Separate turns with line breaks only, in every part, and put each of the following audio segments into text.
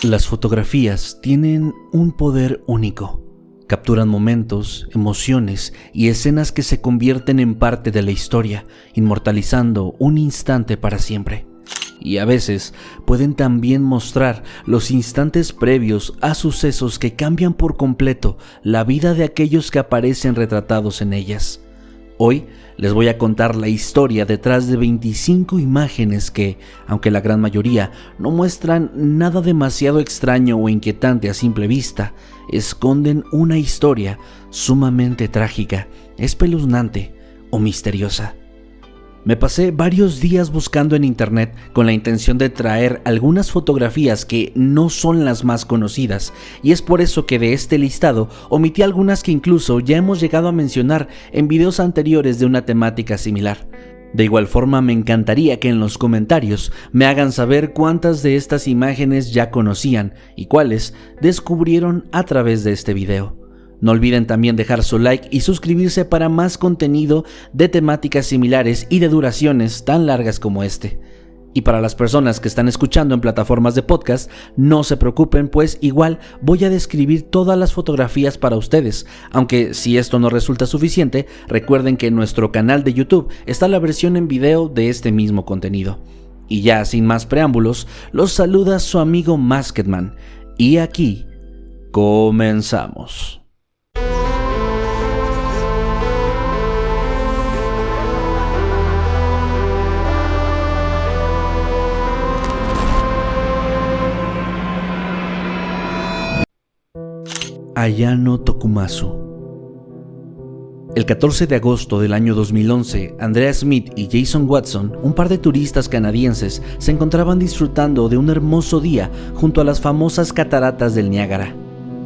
Las fotografías tienen un poder único. Capturan momentos, emociones y escenas que se convierten en parte de la historia, inmortalizando un instante para siempre. Y a veces pueden también mostrar los instantes previos a sucesos que cambian por completo la vida de aquellos que aparecen retratados en ellas. Hoy les voy a contar la historia detrás de 25 imágenes que, aunque la gran mayoría no muestran nada demasiado extraño o inquietante a simple vista, esconden una historia sumamente trágica, espeluznante o misteriosa. Me pasé varios días buscando en internet con la intención de traer algunas fotografías que no son las más conocidas, y es por eso que de este listado omití algunas que incluso ya hemos llegado a mencionar en videos anteriores de una temática similar. De igual forma, me encantaría que en los comentarios me hagan saber cuántas de estas imágenes ya conocían y cuáles descubrieron a través de este video. No olviden también dejar su like y suscribirse para más contenido de temáticas similares y de duraciones tan largas como este. Y para las personas que están escuchando en plataformas de podcast, no se preocupen, pues igual voy a describir todas las fotografías para ustedes, aunque si esto no resulta suficiente, recuerden que en nuestro canal de YouTube está la versión en video de este mismo contenido. Y ya sin más preámbulos, los saluda su amigo Masketman, y aquí comenzamos. Ayano Tokumasu. El 14 de agosto del año 2011, Andrea Smith y Jason Watson, un par de turistas canadienses, se encontraban disfrutando de un hermoso día junto a las famosas cataratas del Niágara.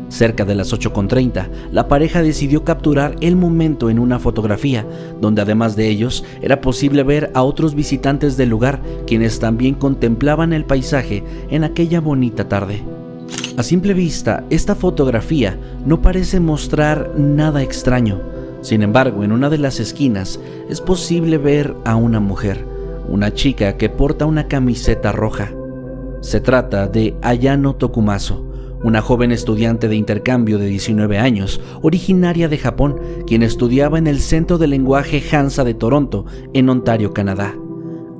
Cerca de las 8:30, la pareja decidió capturar el momento en una fotografía, donde además de ellos, era posible ver a otros visitantes del lugar, quienes también contemplaban el paisaje en aquella bonita tarde. A simple vista, esta fotografía no parece mostrar nada extraño. Sin embargo, en una de las esquinas es posible ver a una mujer, una chica que porta una camiseta roja. Se trata de Ayano Tokumasu, una joven estudiante de intercambio de 19 años, originaria de Japón, quien estudiaba en el Centro de Lenguaje Hansa de Toronto, en Ontario, Canadá.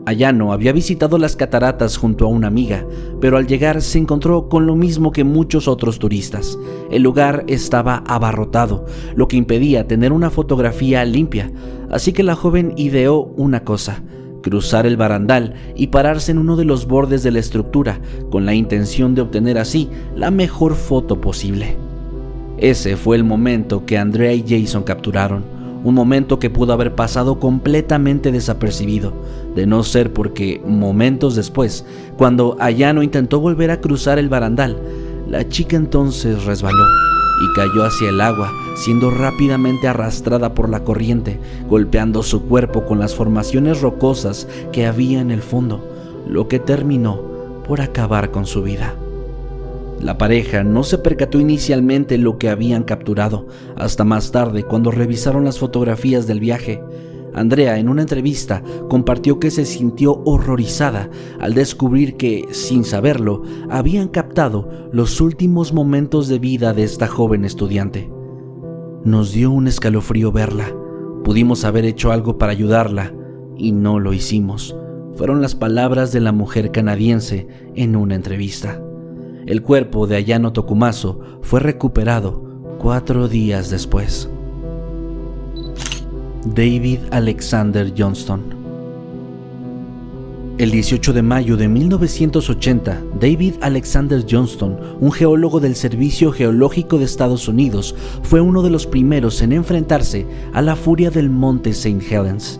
Ayano había visitado las cataratas junto a una amiga, pero al llegar se encontró con lo mismo que muchos otros turistas. El lugar estaba abarrotado, lo que impedía tener una fotografía limpia, así que la joven ideó una cosa: cruzar el barandal y pararse en uno de los bordes de la estructura, con la intención de obtener así la mejor foto posible. Ese fue el momento que Andrea y Jason capturaron. Un momento que pudo haber pasado completamente desapercibido, de no ser porque momentos después, cuando Ayano intentó volver a cruzar el barandal, la chica entonces resbaló y cayó hacia el agua, siendo rápidamente arrastrada por la corriente, golpeando su cuerpo con las formaciones rocosas que había en el fondo, lo que terminó por acabar con su vida. La pareja no se percató inicialmente lo que habían capturado, hasta más tarde cuando revisaron las fotografías del viaje. Andrea, en una entrevista, compartió que se sintió horrorizada al descubrir que, sin saberlo, habían captado los últimos momentos de vida de esta joven estudiante. Nos dio un escalofrío verla. Pudimos haber hecho algo para ayudarla, y no lo hicimos. Fueron las palabras de la mujer canadiense en una entrevista. El cuerpo de Ayano Tokumasu fue recuperado 4 días después. David Alexander Johnston. El 18 de mayo de 1980, David Alexander Johnston, un geólogo del Servicio Geológico de Estados Unidos, fue uno de los primeros en enfrentarse a la furia del monte St. Helens.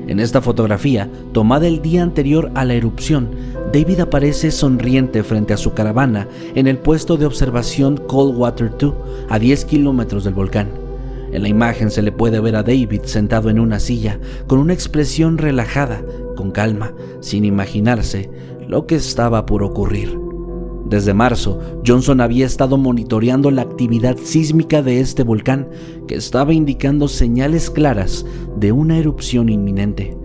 En esta fotografía, tomada el día anterior a la erupción, David aparece sonriente frente a su caravana en el puesto de observación Coldwater 2, a 10 kilómetros del volcán. En la imagen se le puede ver a David sentado en una silla, con una expresión relajada, con calma, sin imaginarse lo que estaba por ocurrir. Desde marzo, Johnson había estado monitoreando la actividad sísmica de este volcán, que estaba indicando señales claras de una erupción inminente.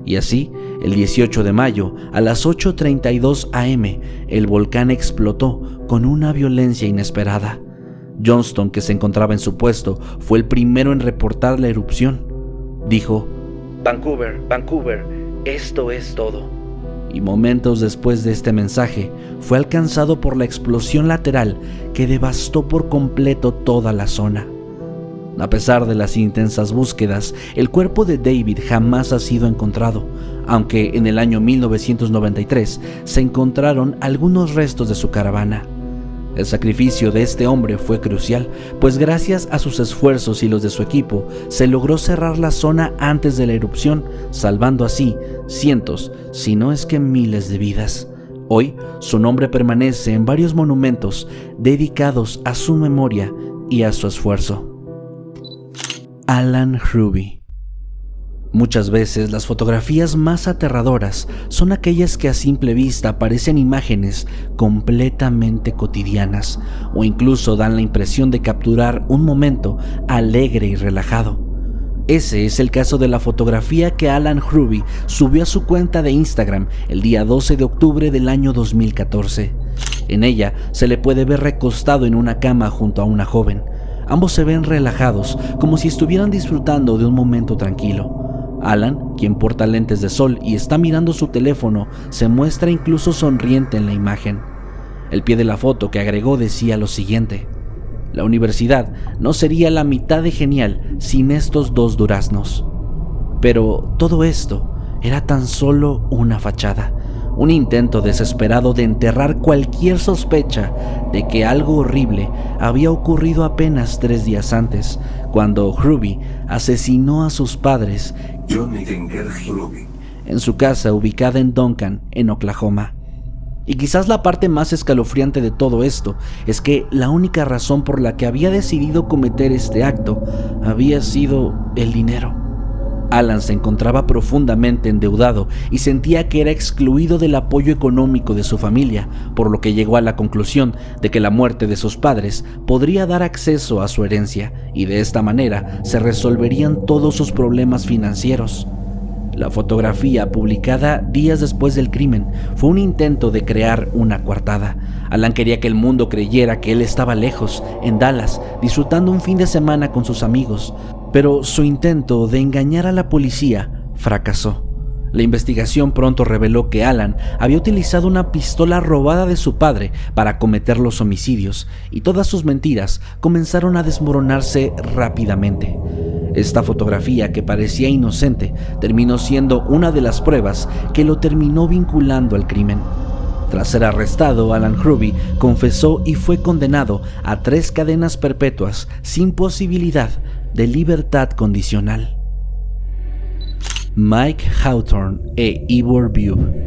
Y así, el 18 de mayo, a las 8:32 am, el volcán explotó con una violencia inesperada. Johnston, que se encontraba en su puesto, fue el primero en reportar la erupción. Dijo: Vancouver, Vancouver, esto es todo. Y momentos después de este mensaje, fue alcanzado por la explosión lateral que devastó por completo toda la zona. A pesar de las intensas búsquedas, el cuerpo de David jamás ha sido encontrado, aunque en el año 1993 se encontraron algunos restos de su caravana. El sacrificio de este hombre fue crucial, pues gracias a sus esfuerzos y los de su equipo, se logró cerrar la zona antes de la erupción, salvando así cientos, si no es que miles de vidas. Hoy, su nombre permanece en varios monumentos dedicados a su memoria y a su esfuerzo. Alan Hruby. Muchas veces las fotografías más aterradoras son aquellas que a simple vista parecen imágenes completamente cotidianas o incluso dan la impresión de capturar un momento alegre y relajado. Ese es el caso de la fotografía que Alan Hruby subió a su cuenta de Instagram el día 12 de octubre del año 2014. En ella se le puede ver recostado en una cama junto a una joven. Ambos se ven relajados, como si estuvieran disfrutando de un momento tranquilo. Alan, quien porta lentes de sol y está mirando su teléfono, se muestra incluso sonriente en la imagen. El pie de la foto que agregó decía lo siguiente: la universidad no sería la mitad de genial sin estos dos duraznos. Pero todo esto era tan solo una fachada, un intento desesperado de enterrar cualquier sospecha de que algo horrible había ocurrido apenas 3 días antes, cuando Hruby asesinó a sus padres en su casa ubicada en Duncan, en Oklahoma. Y quizás la parte más escalofriante de todo esto es que la única razón por la que había decidido cometer este acto había sido el dinero. Alan se encontraba profundamente endeudado y sentía que era excluido del apoyo económico de su familia, por lo que llegó a la conclusión de que la muerte de sus padres podría dar acceso a su herencia y de esta manera se resolverían todos sus problemas financieros. La fotografía, publicada días después del crimen, fue un intento de crear una coartada. Alan quería que el mundo creyera que él estaba lejos, en Dallas, disfrutando un fin de semana con sus amigos, pero su intento de engañar a la policía fracasó. La investigación pronto reveló que Alan había utilizado una pistola robada de su padre para cometer los homicidios, y todas sus mentiras comenzaron a desmoronarse rápidamente. Esta fotografía, que parecía inocente, terminó siendo una de las pruebas que lo terminó vinculando al crimen. Tras ser arrestado, Alan Hruby confesó y fue condenado a 3 cadenas perpetuas sin posibilidad de libertad condicional. Mike Hawthorne e Ivor Bube.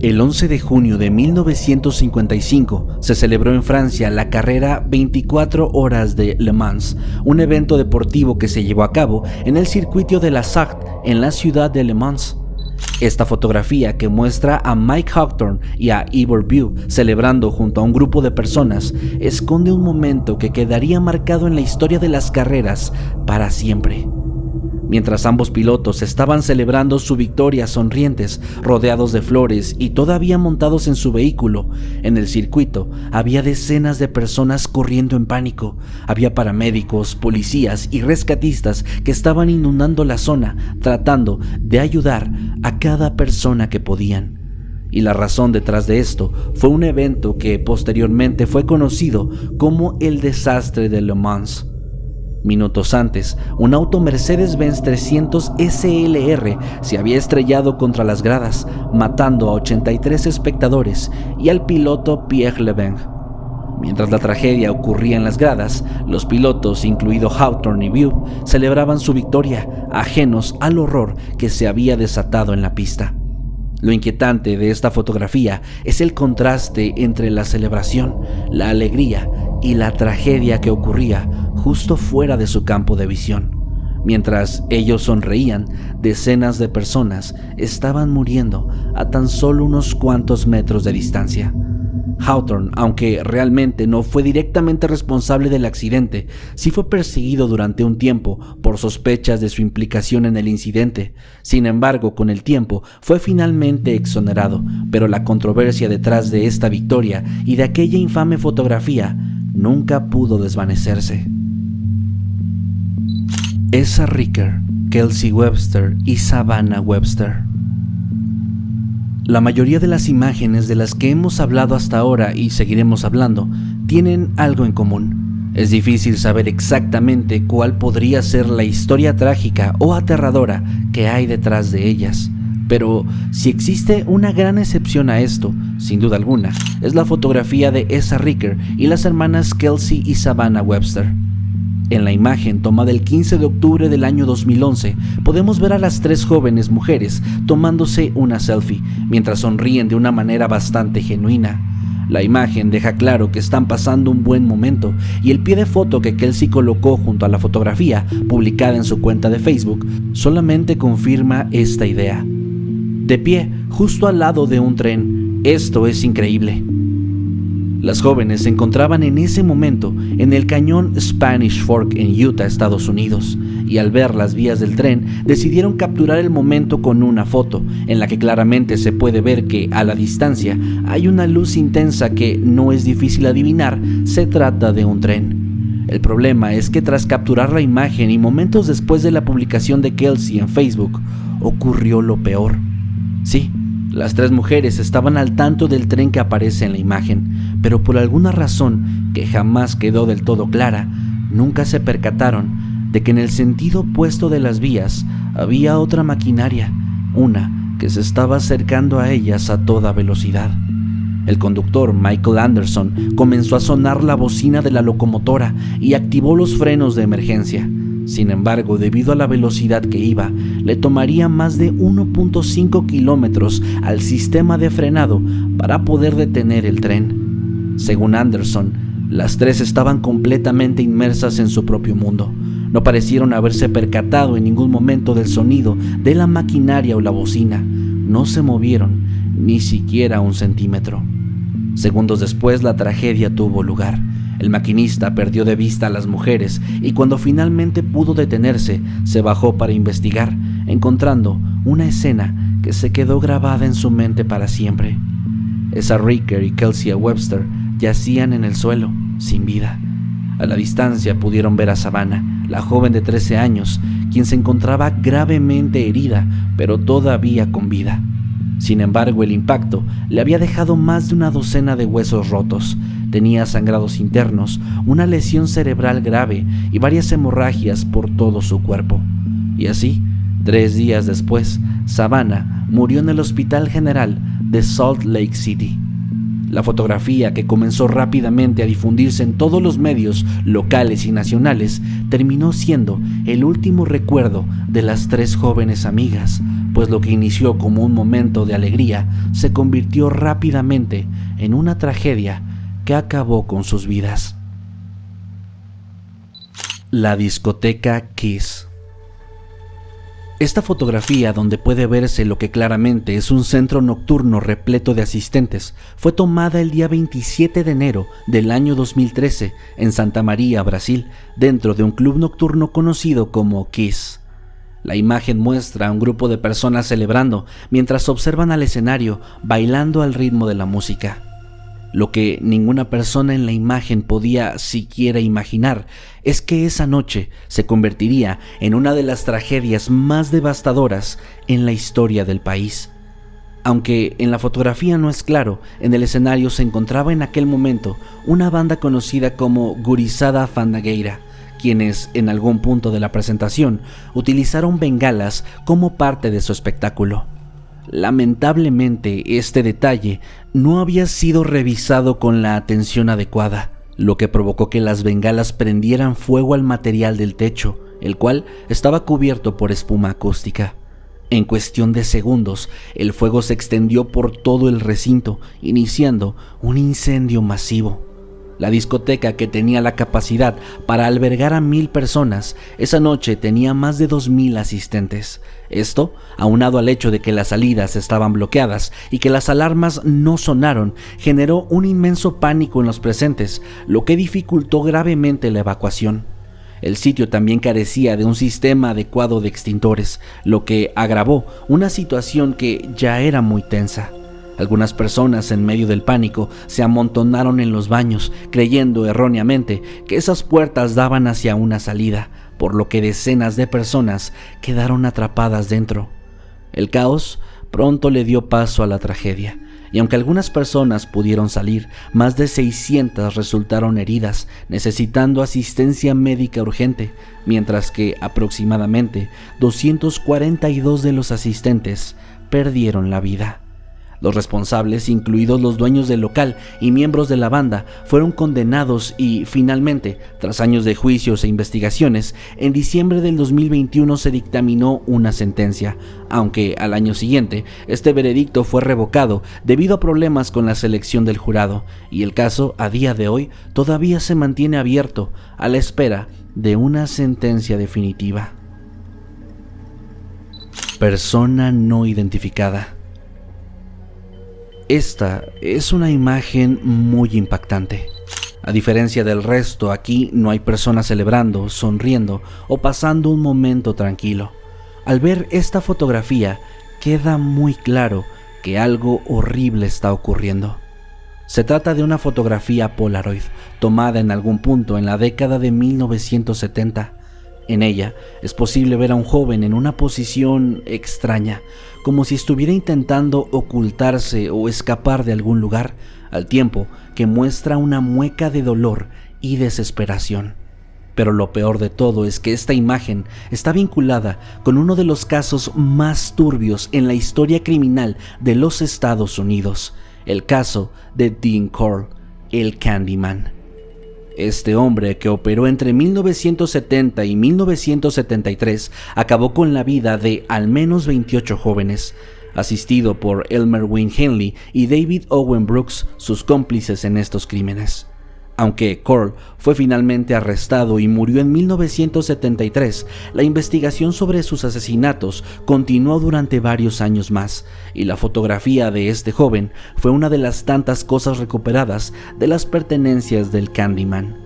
El 11 de junio de 1955 se celebró en Francia la carrera 24 horas de Le Mans, un evento deportivo que se llevó a cabo en el circuito de la Sarthe en la ciudad de Le Mans. Esta fotografía, que muestra a Mike Hawthorne y a Ivor Bube celebrando junto a un grupo de personas, esconde un momento que quedaría marcado en la historia de las carreras para siempre. Mientras ambos pilotos estaban celebrando su victoria sonrientes, rodeados de flores y todavía montados en su vehículo, en el circuito había decenas de personas corriendo en pánico. Había paramédicos, policías y rescatistas que estaban inundando la zona, tratando de ayudar a cada persona que podían. Y la razón detrás de esto fue un evento que posteriormente fue conocido como el desastre de Le Mans. Minutos antes, un auto Mercedes-Benz 300 SLR se había estrellado contra las gradas, matando a 83 espectadores y al piloto Pierre Lebeng. Mientras la tragedia ocurría en las gradas, los pilotos, incluido Hawthorne y Bube, celebraban su victoria, ajenos al horror que se había desatado en la pista. Lo inquietante de esta fotografía es el contraste entre la celebración, la alegría y la tragedia que ocurría justo fuera de su campo de visión. Mientras ellos sonreían, decenas de personas estaban muriendo a tan solo unos cuantos metros de distancia. Hawthorne, aunque realmente no fue directamente responsable del accidente, sí fue perseguido durante un tiempo por sospechas de su implicación en el incidente. Sin embargo, con el tiempo fue finalmente exonerado, pero la controversia detrás de esta victoria y de aquella infame fotografía nunca pudo desvanecerse. Esa Ricker, Kelsey Webster y Savannah Webster. La mayoría de las imágenes de las que hemos hablado hasta ahora y seguiremos hablando tienen algo en común. Es difícil saber exactamente cuál podría ser la historia trágica o aterradora que hay detrás de ellas, pero si existe una gran excepción a esto, sin duda alguna, es la fotografía de Esa Ricker y las hermanas Kelsey y Savannah Webster. En la imagen tomada el 15 de octubre del año 2011, podemos ver a las tres jóvenes mujeres tomándose una selfie, mientras sonríen de una manera bastante genuina. La imagen deja claro que están pasando un buen momento, y el pie de foto que Kelsey colocó junto a la fotografía, publicada en su cuenta de Facebook, solamente confirma esta idea. De pie, justo al lado de un tren, esto es increíble. Las jóvenes se encontraban en ese momento en el cañón Spanish Fork en Utah, Estados Unidos, y al ver las vías del tren decidieron capturar el momento con una foto, en la que claramente se puede ver que a la distancia hay una luz intensa que no es difícil adivinar se trata de un tren. El problema es que tras capturar la imagen y momentos después de la publicación de Kelsey en Facebook, ocurrió lo peor. Sí, las tres mujeres estaban al tanto del tren que aparece en la imagen, pero por alguna razón que jamás quedó del todo clara, nunca se percataron de que en el sentido opuesto de las vías había otra maquinaria, una que se estaba acercando a ellas a toda velocidad. El conductor, Michael Anderson, comenzó a sonar la bocina de la locomotora y activó los frenos de emergencia. Sin embargo, debido a la velocidad que iba, le tomaría más de 1.5 kilómetros al sistema de frenado para poder detener el tren. Según Anderson, las tres estaban completamente inmersas en su propio mundo. No parecieron haberse percatado en ningún momento del sonido de la maquinaria o la bocina. No se movieron ni siquiera un centímetro. Segundos después, la tragedia tuvo lugar. El maquinista perdió de vista a las mujeres y cuando finalmente pudo detenerse, se bajó para investigar, encontrando una escena que se quedó grabada en su mente para siempre. Esa Ricker y Kelsey Webster yacían en el suelo, sin vida. A la distancia pudieron ver a Savannah, la joven de 13 años, quien se encontraba gravemente herida, pero todavía con vida. Sin embargo, el impacto le había dejado más de una docena de huesos rotos. Tenía sangrados internos, una lesión cerebral grave y varias hemorragias por todo su cuerpo. Y así, 3 días después, Savannah murió en el Hospital General de Salt Lake City. La fotografía, que comenzó rápidamente a difundirse en todos los medios locales y nacionales, terminó siendo el último recuerdo de las 3 jóvenes amigas, pues lo que inició como un momento de alegría se convirtió rápidamente en una tragedia que acabó con sus vidas. La discoteca Kiss. Esta fotografía, donde puede verse lo que claramente es un centro nocturno repleto de asistentes, fue tomada el día 27 de enero del año 2013 en Santa María, Brasil, dentro de un club nocturno conocido como Kiss. La imagen muestra a un grupo de personas celebrando mientras observan al escenario bailando al ritmo de la música. Lo que ninguna persona en la imagen podía siquiera imaginar es que esa noche se convertiría en una de las tragedias más devastadoras en la historia del país. Aunque en la fotografía no es claro, en el escenario se encontraba en aquel momento una banda conocida como Gurizada Fandangueira, quienes en algún punto de la presentación utilizaron bengalas como parte de su espectáculo. Lamentablemente, este detalle no había sido revisado con la atención adecuada, lo que provocó que las bengalas prendieran fuego al material del techo, el cual estaba cubierto por espuma acústica. En cuestión de segundos, el fuego se extendió por todo el recinto, iniciando un incendio masivo. La discoteca, que tenía la capacidad para albergar a 1,000 personas, esa noche tenía más de 2,000 asistentes. Esto, aunado al hecho de que las salidas estaban bloqueadas y que las alarmas no sonaron, generó un inmenso pánico en los presentes, lo que dificultó gravemente la evacuación. El sitio también carecía de un sistema adecuado de extintores, lo que agravó una situación que ya era muy tensa. Algunas personas, en medio del pánico, se amontonaron en los baños, creyendo erróneamente que esas puertas daban hacia una salida, por lo que decenas de personas quedaron atrapadas dentro. El caos pronto le dio paso a la tragedia, y aunque algunas personas pudieron salir, más de 600 resultaron heridas, necesitando asistencia médica urgente, mientras que aproximadamente 242 de los asistentes perdieron la vida. Los responsables, incluidos los dueños del local y miembros de la banda, fueron condenados y, finalmente, tras años de juicios e investigaciones, en diciembre del 2021 se dictaminó una sentencia, aunque al año siguiente este veredicto fue revocado debido a problemas con la selección del jurado, y el caso, a día de hoy, todavía se mantiene abierto a la espera de una sentencia definitiva. Persona no identificada. Esta es una imagen muy impactante. A diferencia del resto, aquí no hay personas celebrando, sonriendo o pasando un momento tranquilo. Al ver esta fotografía, queda muy claro que algo horrible está ocurriendo. Se trata de una fotografía Polaroid, tomada en algún punto en la década de 1970. En ella es posible ver a un joven en una posición extraña, como si estuviera intentando ocultarse o escapar de algún lugar, al tiempo que muestra una mueca de dolor y desesperación. Pero lo peor de todo es que esta imagen está vinculada con uno de los casos más turbios en la historia criminal de los Estados Unidos, el caso de Dean Corll, el Candyman. Este hombre, que operó entre 1970 y 1973, acabó con la vida de al menos 28 jóvenes, asistido por Elmer Wayne Henley y David Owen Brooks, sus cómplices en estos crímenes. Aunque Corll fue finalmente arrestado y murió en 1973, la investigación sobre sus asesinatos continuó durante varios años más, y la fotografía de este joven fue una de las tantas cosas recuperadas de las pertenencias del Candyman.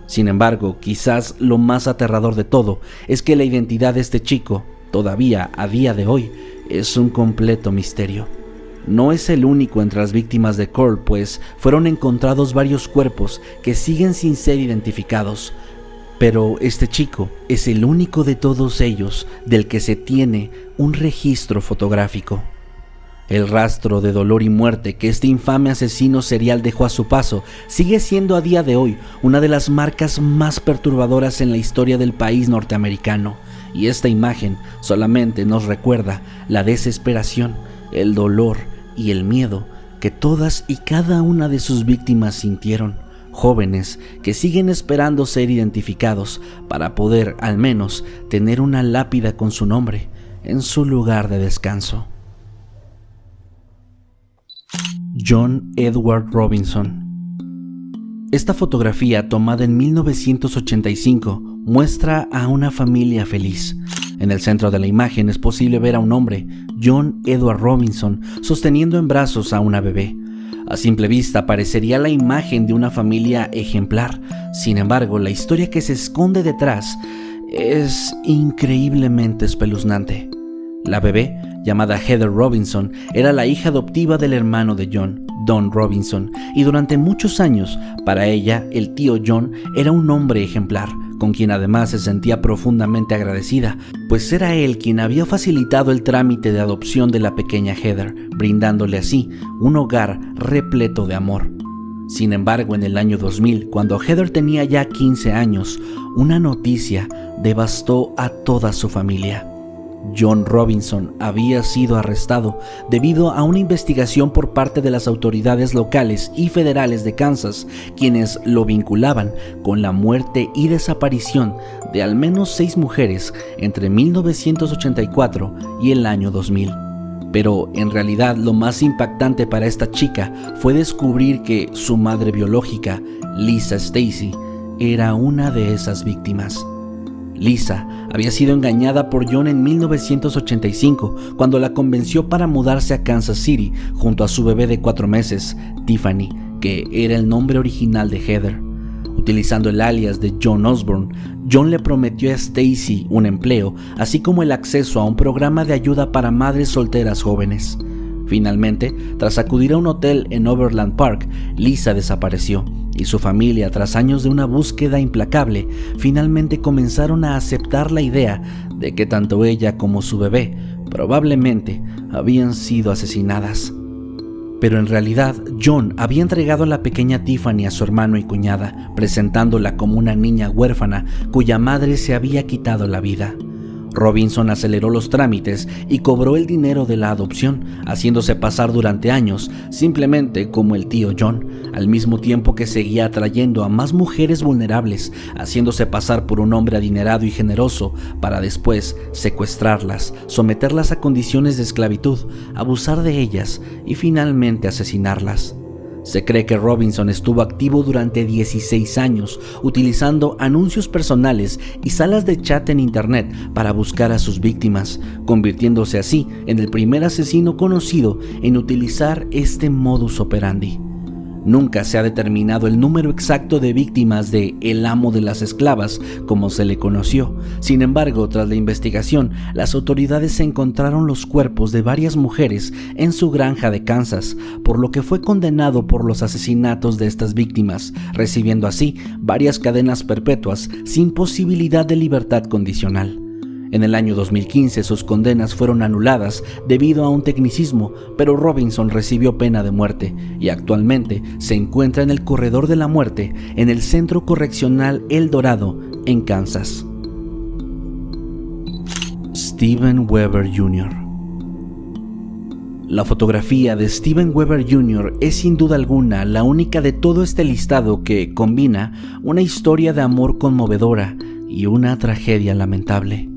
Sin embargo, quizás lo más aterrador de todo es que la identidad de este chico, todavía a día de hoy, es un completo misterio. No es el único entre las víctimas de Corll, pues fueron encontrados varios cuerpos que siguen sin ser identificados, pero este chico es el único de todos ellos del que se tiene un registro fotográfico. El rastro de dolor y muerte que este infame asesino serial dejó a su paso sigue siendo a día de hoy una de las marcas más perturbadoras en la historia del país norteamericano, y esta imagen solamente nos recuerda la desesperación, el dolor y el miedo que todas y cada una de sus víctimas sintieron, jóvenes que siguen esperando ser identificados para poder al menos tener una lápida con su nombre en su lugar de descanso. John Edward Robinson. Esta fotografía, tomada en 1985, muestra a una familia feliz. En el centro de la imagen es posible ver a un hombre, John Edward Robinson, sosteniendo en brazos a una bebé. A simple vista parecería la imagen de una familia ejemplar. Sin embargo, la historia que se esconde detrás es increíblemente espeluznante. La bebé, llamada Heather Robinson, era la hija adoptiva del hermano de John, Don Robinson, y durante muchos años, para ella, el tío John era un hombre ejemplar, con quien además se sentía profundamente agradecida, pues era él quien había facilitado el trámite de adopción de la pequeña Heather, brindándole así un hogar repleto de amor. Sin embargo, en el año 2000, cuando Heather tenía ya 15 años, una noticia devastó a toda su familia. John Robinson había sido arrestado debido a una investigación por parte de las autoridades locales y federales de Kansas, quienes lo vinculaban con la muerte y desaparición de al menos 6 mujeres entre 1984 y el año 2000. Pero en realidad lo más impactante para esta chica fue descubrir que su madre biológica, Lisa Stacy, era una de esas víctimas. Lisa había sido engañada por John en 1985 cuando la convenció para mudarse a Kansas City junto a su bebé de 4 meses, Tiffany, que era el nombre original de Heather. Utilizando el alias de John Osborne, John le prometió a Stacy un empleo, así como el acceso a un programa de ayuda para madres solteras jóvenes. Finalmente, tras acudir a un hotel en Overland Park, Lisa desapareció y su familia, tras años de una búsqueda implacable, finalmente comenzaron a aceptar la idea de que tanto ella como su bebé probablemente habían sido asesinadas. Pero en realidad, John había entregado a la pequeña Tiffany a su hermano y cuñada, presentándola como una niña huérfana cuya madre se había quitado la vida. Robinson aceleró los trámites y cobró el dinero de la adopción, haciéndose pasar durante años simplemente como el tío John, al mismo tiempo que seguía atrayendo a más mujeres vulnerables, haciéndose pasar por un hombre adinerado y generoso para después secuestrarlas, someterlas a condiciones de esclavitud, abusar de ellas y finalmente asesinarlas. Se cree que Robinson estuvo activo durante 16 años, utilizando anuncios personales y salas de chat en internet para buscar a sus víctimas, convirtiéndose así en el primer asesino conocido en utilizar este modus operandi. Nunca se ha determinado el número exacto de víctimas de el amo de las esclavas, como se le conoció. Sin embargo, tras la investigación, las autoridades encontraron los cuerpos de varias mujeres en su granja de Kansas, por lo que fue condenado por los asesinatos de estas víctimas, recibiendo así varias cadenas perpetuas sin posibilidad de libertad condicional. En el año 2015 sus condenas fueron anuladas debido a un tecnicismo, pero Robinson recibió pena de muerte y actualmente se encuentra en el corredor de la muerte en el Centro Correccional El Dorado, en Kansas. Steven Weber Jr. La fotografía de Steven Weber Jr. es sin duda alguna la única de todo este listado que combina una historia de amor conmovedora y una tragedia lamentable.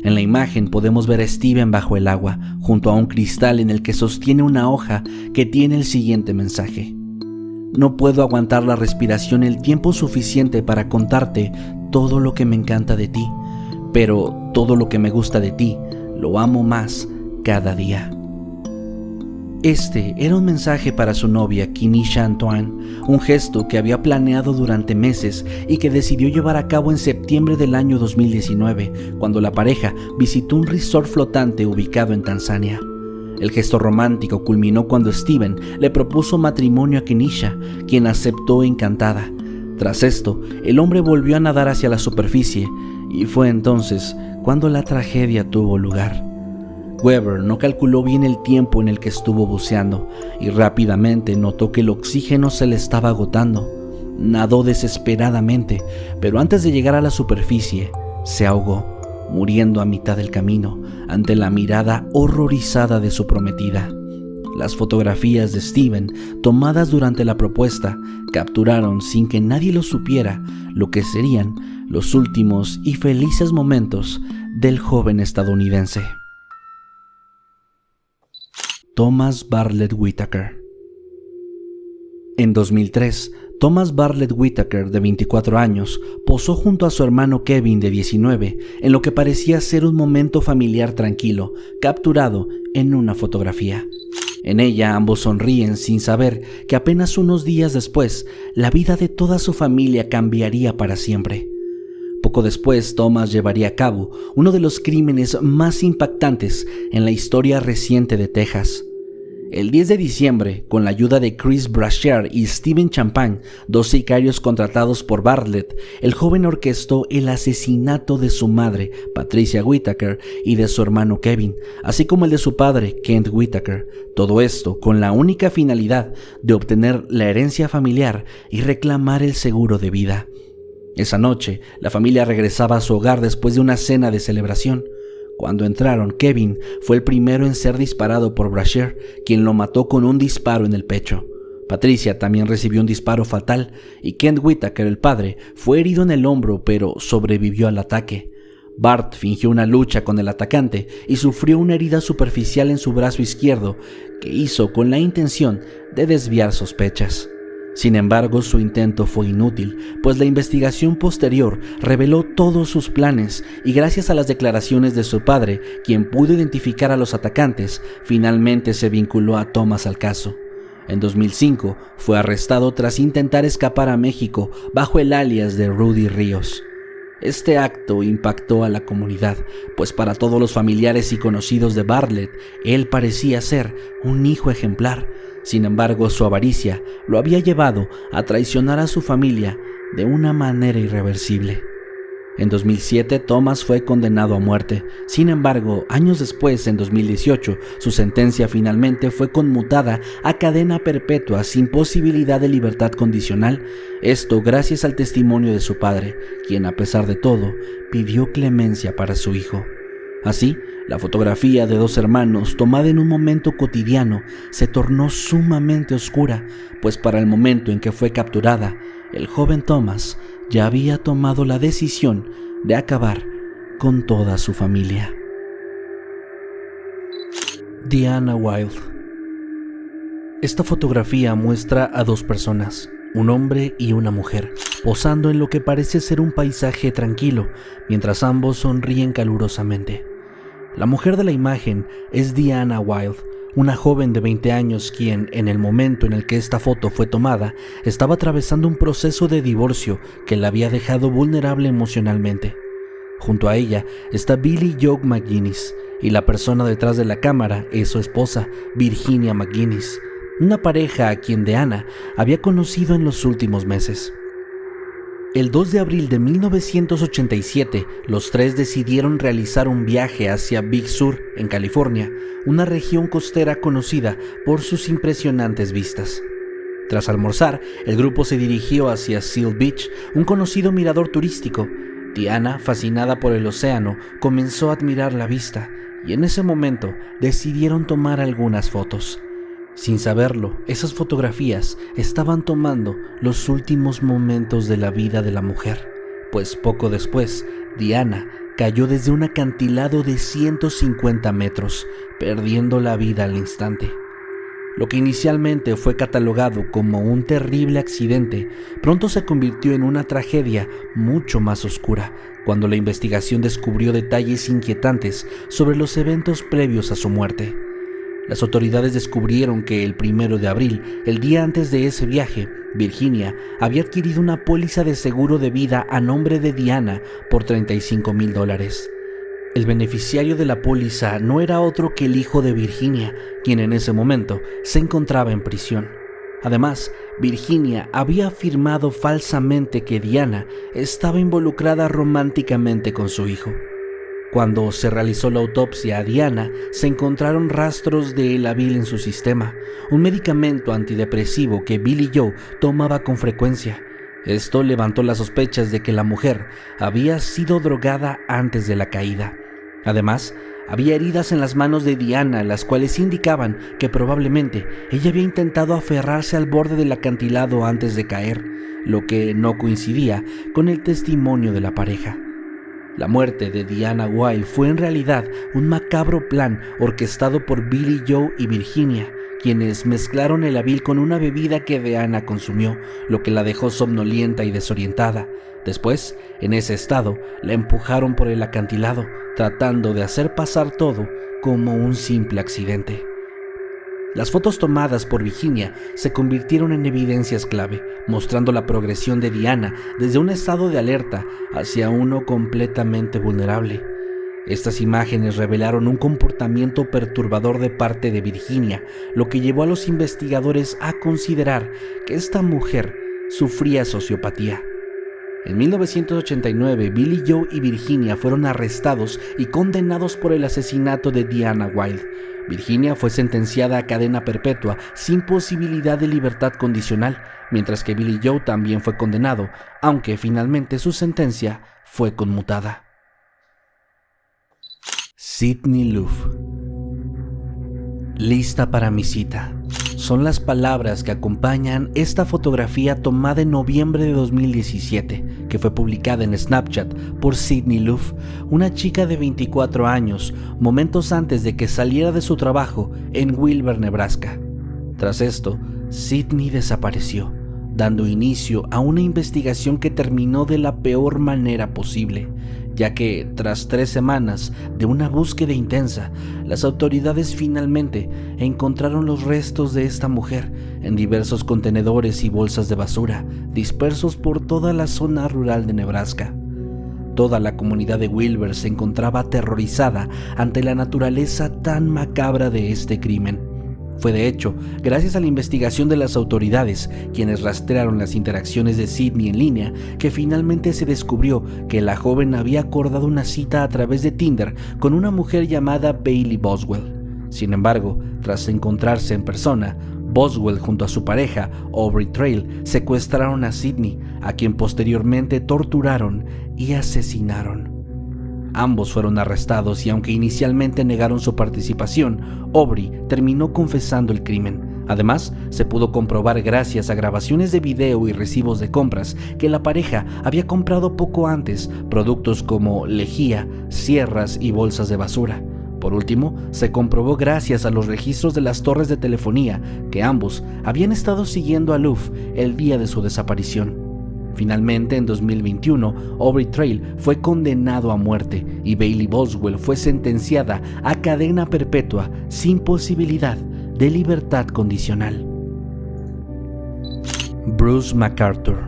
En la imagen podemos ver a Steven bajo el agua, junto a un cristal en el que sostiene una hoja que tiene el siguiente mensaje: no puedo aguantar la respiración el tiempo suficiente para contarte todo lo que me encanta de ti, pero todo lo que me gusta de ti, lo amo más cada día. Este era un mensaje para su novia, Kenisha Antoine, un gesto que había planeado durante meses y que decidió llevar a cabo en septiembre del año 2019, cuando la pareja visitó un resort flotante ubicado en Tanzania. El gesto romántico culminó cuando Steven le propuso matrimonio a Kenisha, quien aceptó encantada. Tras esto, el hombre volvió a nadar hacia la superficie y fue entonces cuando la tragedia tuvo lugar. Weber no calculó bien el tiempo en el que estuvo buceando y rápidamente notó que el oxígeno se le estaba agotando. Nadó desesperadamente, pero antes de llegar a la superficie, se ahogó, muriendo a mitad del camino ante la mirada horrorizada de su prometida. Las fotografías de Steven, tomadas durante la propuesta, capturaron sin que nadie lo supiera lo que serían los últimos y felices momentos del joven estadounidense. Thomas Bartlett Whitaker. En 2003, Thomas Bartlett Whitaker, de 24 años, posó junto a su hermano Kevin, de 19, en lo que parecía ser un momento familiar tranquilo, capturado en una fotografía. En ella ambos sonríen sin saber que apenas unos días después, la vida de toda su familia cambiaría para siempre. Poco después, Thomas llevaría a cabo uno de los crímenes más impactantes en la historia reciente de Texas. El 10 de diciembre, con la ayuda de Chris Brashear y Stephen Champagne, dos sicarios contratados por Bartlett, el joven orquestó el asesinato de su madre, Patricia Whitaker, y de su hermano Kevin, así como el de su padre, Kent Whitaker. Todo esto con la única finalidad de obtener la herencia familiar y reclamar el seguro de vida. Esa noche, la familia regresaba a su hogar después de una cena de celebración. Cuando entraron, Kevin fue el primero en ser disparado por Brashear, quien lo mató con un disparo en el pecho. Patricia también recibió un disparo fatal y Kent Whitaker, el padre, fue herido en el hombro pero sobrevivió al ataque. Bart fingió una lucha con el atacante y sufrió una herida superficial en su brazo izquierdo que hizo con la intención de desviar sospechas. Sin embargo, su intento fue inútil, pues la investigación posterior reveló todos sus planes y gracias a las declaraciones de su padre, quien pudo identificar a los atacantes, finalmente se vinculó a Thomas al caso. En 2005 fue arrestado tras intentar escapar a México bajo el alias de Rudy Ríos. Este acto impactó a la comunidad, pues para todos los familiares y conocidos de Bartlett, él parecía ser un hijo ejemplar. Sin embargo, su avaricia lo había llevado a traicionar a su familia de una manera irreversible. En 2007, Thomas fue condenado a muerte. Sin embargo, años después, en 2018, su sentencia finalmente fue conmutada a cadena perpetua sin posibilidad de libertad condicional. Esto gracias al testimonio de su padre, quien a pesar de todo, pidió clemencia para su hijo. Así, la fotografía de dos hermanos, tomada en un momento cotidiano, se tornó sumamente oscura, pues para el momento en que fue capturada, el joven Thomas ya había tomado la decisión de acabar con toda su familia. Deanna Wilde. Esta fotografía muestra a dos personas, un hombre y una mujer, posando en lo que parece ser un paisaje tranquilo, mientras ambos sonríen calurosamente. La mujer de la imagen es Deanna Wilde, una joven de 20 años quien, en el momento en el que esta foto fue tomada, estaba atravesando un proceso de divorcio que la había dejado vulnerable emocionalmente. Junto a ella está Billie Joe McGuinness, y la persona detrás de la cámara es su esposa, Virginia McGuinness, una pareja a quien Deanna había conocido en los últimos meses. El 2 de abril de 1987, los tres decidieron realizar un viaje hacia Big Sur, en California, una región costera conocida por sus impresionantes vistas. Tras almorzar, el grupo se dirigió hacia Seal Beach, un conocido mirador turístico. Deanna, fascinada por el océano, comenzó a admirar la vista, y en ese momento decidieron tomar algunas fotos. Sin saberlo, esas fotografías estaban tomando los últimos momentos de la vida de la mujer, pues poco después, Deanna cayó desde un acantilado de 150 metros, perdiendo la vida al instante. Lo que inicialmente fue catalogado como un terrible accidente, pronto se convirtió en una tragedia mucho más oscura, cuando la investigación descubrió detalles inquietantes sobre los eventos previos a su muerte. Las autoridades descubrieron que el 1 de abril, el día antes de ese viaje, Virginia había adquirido una póliza de seguro de vida a nombre de Deanna por $35,000. El beneficiario de la póliza no era otro que el hijo de Virginia, quien en ese momento se encontraba en prisión. Además, Virginia había afirmado falsamente que Deanna estaba involucrada románticamente con su hijo. Cuando se realizó la autopsia a Deanna, se encontraron rastros de Elavil en su sistema, un medicamento antidepresivo que Billie Joe tomaba con frecuencia. Esto levantó las sospechas de que la mujer había sido drogada antes de la caída. Además, había heridas en las manos de Deanna, las cuales indicaban que probablemente ella había intentado aferrarse al borde del acantilado antes de caer, lo que no coincidía con el testimonio de la pareja. La muerte de Deanna Wilde fue en realidad un macabro plan orquestado por Billie Joe y Virginia, quienes mezclaron el Elavil con una bebida que Deanna consumió, lo que la dejó somnolienta y desorientada. Después, en ese estado, la empujaron por el acantilado, tratando de hacer pasar todo como un simple accidente. Las fotos tomadas por Virginia se convirtieron en evidencias clave, mostrando la progresión de Deanna desde un estado de alerta hacia uno completamente vulnerable. Estas imágenes revelaron un comportamiento perturbador de parte de Virginia, lo que llevó a los investigadores a considerar que esta mujer sufría sociopatía. En 1989, Billie Joe y Virginia fueron arrestados y condenados por el asesinato de Deanna Wilde. Virginia fue sentenciada a cadena perpetua sin posibilidad de libertad condicional, mientras que Billie Joe también fue condenado, aunque finalmente su sentencia fue conmutada. Sidney Luff. Lista para mi cita. son las palabras que acompañan esta fotografía tomada en noviembre de 2017, que fue publicada en Snapchat por Sydney Luff, una chica de 24 años, momentos antes de que saliera de su trabajo en Wilber, Nebraska. Tras esto, Sydney desapareció, dando inicio a una investigación que terminó de la peor manera posible, ya que tras 3 semanas de una búsqueda intensa, las autoridades finalmente encontraron los restos de esta mujer en diversos contenedores y bolsas de basura dispersos por toda la zona rural de Nebraska. Toda la comunidad de Wilber se encontraba aterrorizada ante la naturaleza tan macabra de este crimen. Fue de hecho gracias a la investigación de las autoridades, quienes rastrearon las interacciones de Sydney en línea, que finalmente se descubrió que la joven había acordado una cita a través de Tinder con una mujer llamada Bailey Boswell. Sin embargo, tras encontrarse en persona, Boswell junto a su pareja, Aubrey Trail, secuestraron a Sydney, a quien posteriormente torturaron y asesinaron. Ambos fueron arrestados y aunque inicialmente negaron su participación, Aubrey terminó confesando el crimen. Además, se pudo comprobar gracias a grabaciones de video y recibos de compras que la pareja había comprado poco antes productos como lejía, sierras y bolsas de basura. Por último, se comprobó gracias a los registros de las torres de telefonía que ambos habían estado siguiendo a Luff el día de su desaparición. Finalmente, en 2021, Aubrey Trail fue condenado a muerte y Bailey Boswell fue sentenciada a cadena perpetua sin posibilidad de libertad condicional. Bruce McArthur.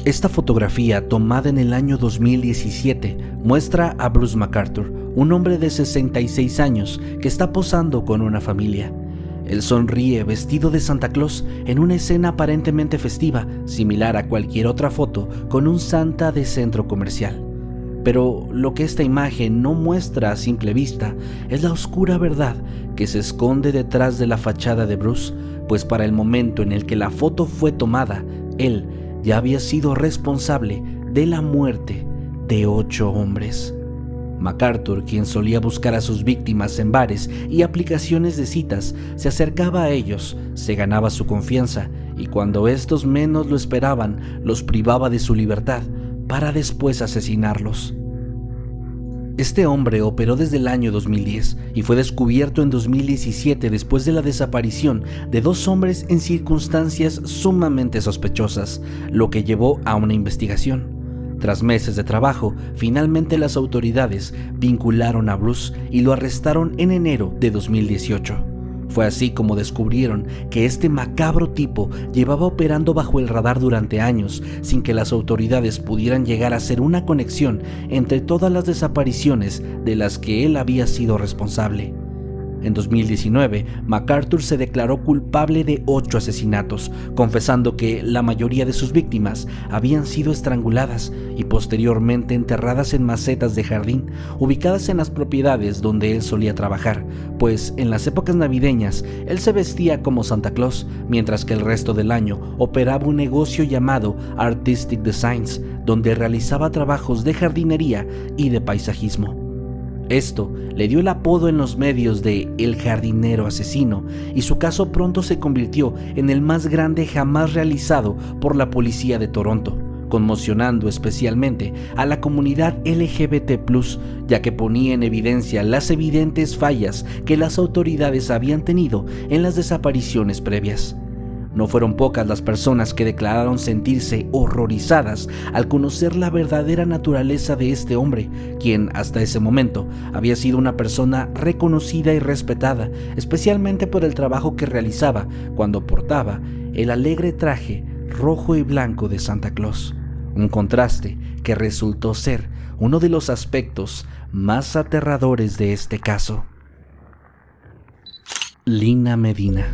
Esta fotografía, tomada en el año 2017, muestra a Bruce McArthur, un hombre de 66 años que está posando con una familia. Él sonríe vestido de Santa Claus en una escena aparentemente festiva, similar a cualquier otra foto con un Santa de centro comercial. Pero lo que esta imagen no muestra a simple vista es la oscura verdad que se esconde detrás de la fachada de Bruce, pues para el momento en el que la foto fue tomada, él ya había sido responsable de la muerte de 8 hombres. McArthur, quien solía buscar a sus víctimas en bares y aplicaciones de citas, se acercaba a ellos, se ganaba su confianza y cuando estos menos lo esperaban, los privaba de su libertad para después asesinarlos. Este hombre operó desde el año 2010 y fue descubierto en 2017 después de la desaparición de 2 hombres en circunstancias sumamente sospechosas, lo que llevó a una investigación. Tras meses de trabajo, finalmente las autoridades vincularon a Bruce y lo arrestaron en enero de 2018. Fue así como descubrieron que este macabro tipo llevaba operando bajo el radar durante años, sin que las autoridades pudieran llegar a hacer una conexión entre todas las desapariciones de las que él había sido responsable. En 2019, McArthur se declaró culpable de 8 asesinatos, confesando que la mayoría de sus víctimas habían sido estranguladas y posteriormente enterradas en macetas de jardín, ubicadas en las propiedades donde él solía trabajar, pues en las épocas navideñas él se vestía como Santa Claus, mientras que el resto del año operaba un negocio llamado Artistic Designs, donde realizaba trabajos de jardinería y de paisajismo. Esto le dio el apodo en los medios de El Jardinero Asesino y su caso pronto se convirtió en el más grande jamás realizado por la policía de Toronto, conmocionando especialmente a la comunidad LGBT+, ya que ponía en evidencia las evidentes fallas que las autoridades habían tenido en las desapariciones previas. No fueron pocas las personas que declararon sentirse horrorizadas al conocer la verdadera naturaleza de este hombre, quien hasta ese momento había sido una persona reconocida y respetada, especialmente por el trabajo que realizaba cuando portaba el alegre traje rojo y blanco de Santa Claus, un contraste que resultó ser uno de los aspectos más aterradores de este caso. Lina Medina.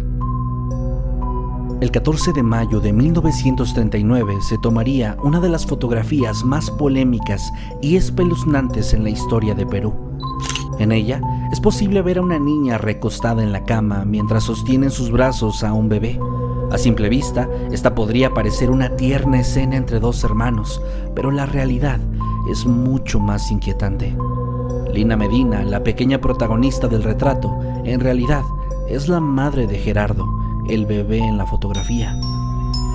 El 14 de mayo de 1939 se tomaría una de las fotografías más polémicas y espeluznantes en la historia de Perú. En ella es posible ver a una niña recostada en la cama mientras sostiene en sus brazos a un bebé. A simple vista, esta podría parecer una tierna escena entre 2 hermanos, pero la realidad es mucho más inquietante. Lina Medina, la pequeña protagonista del retrato, en realidad es la madre de Gerardo, el bebé en la fotografía.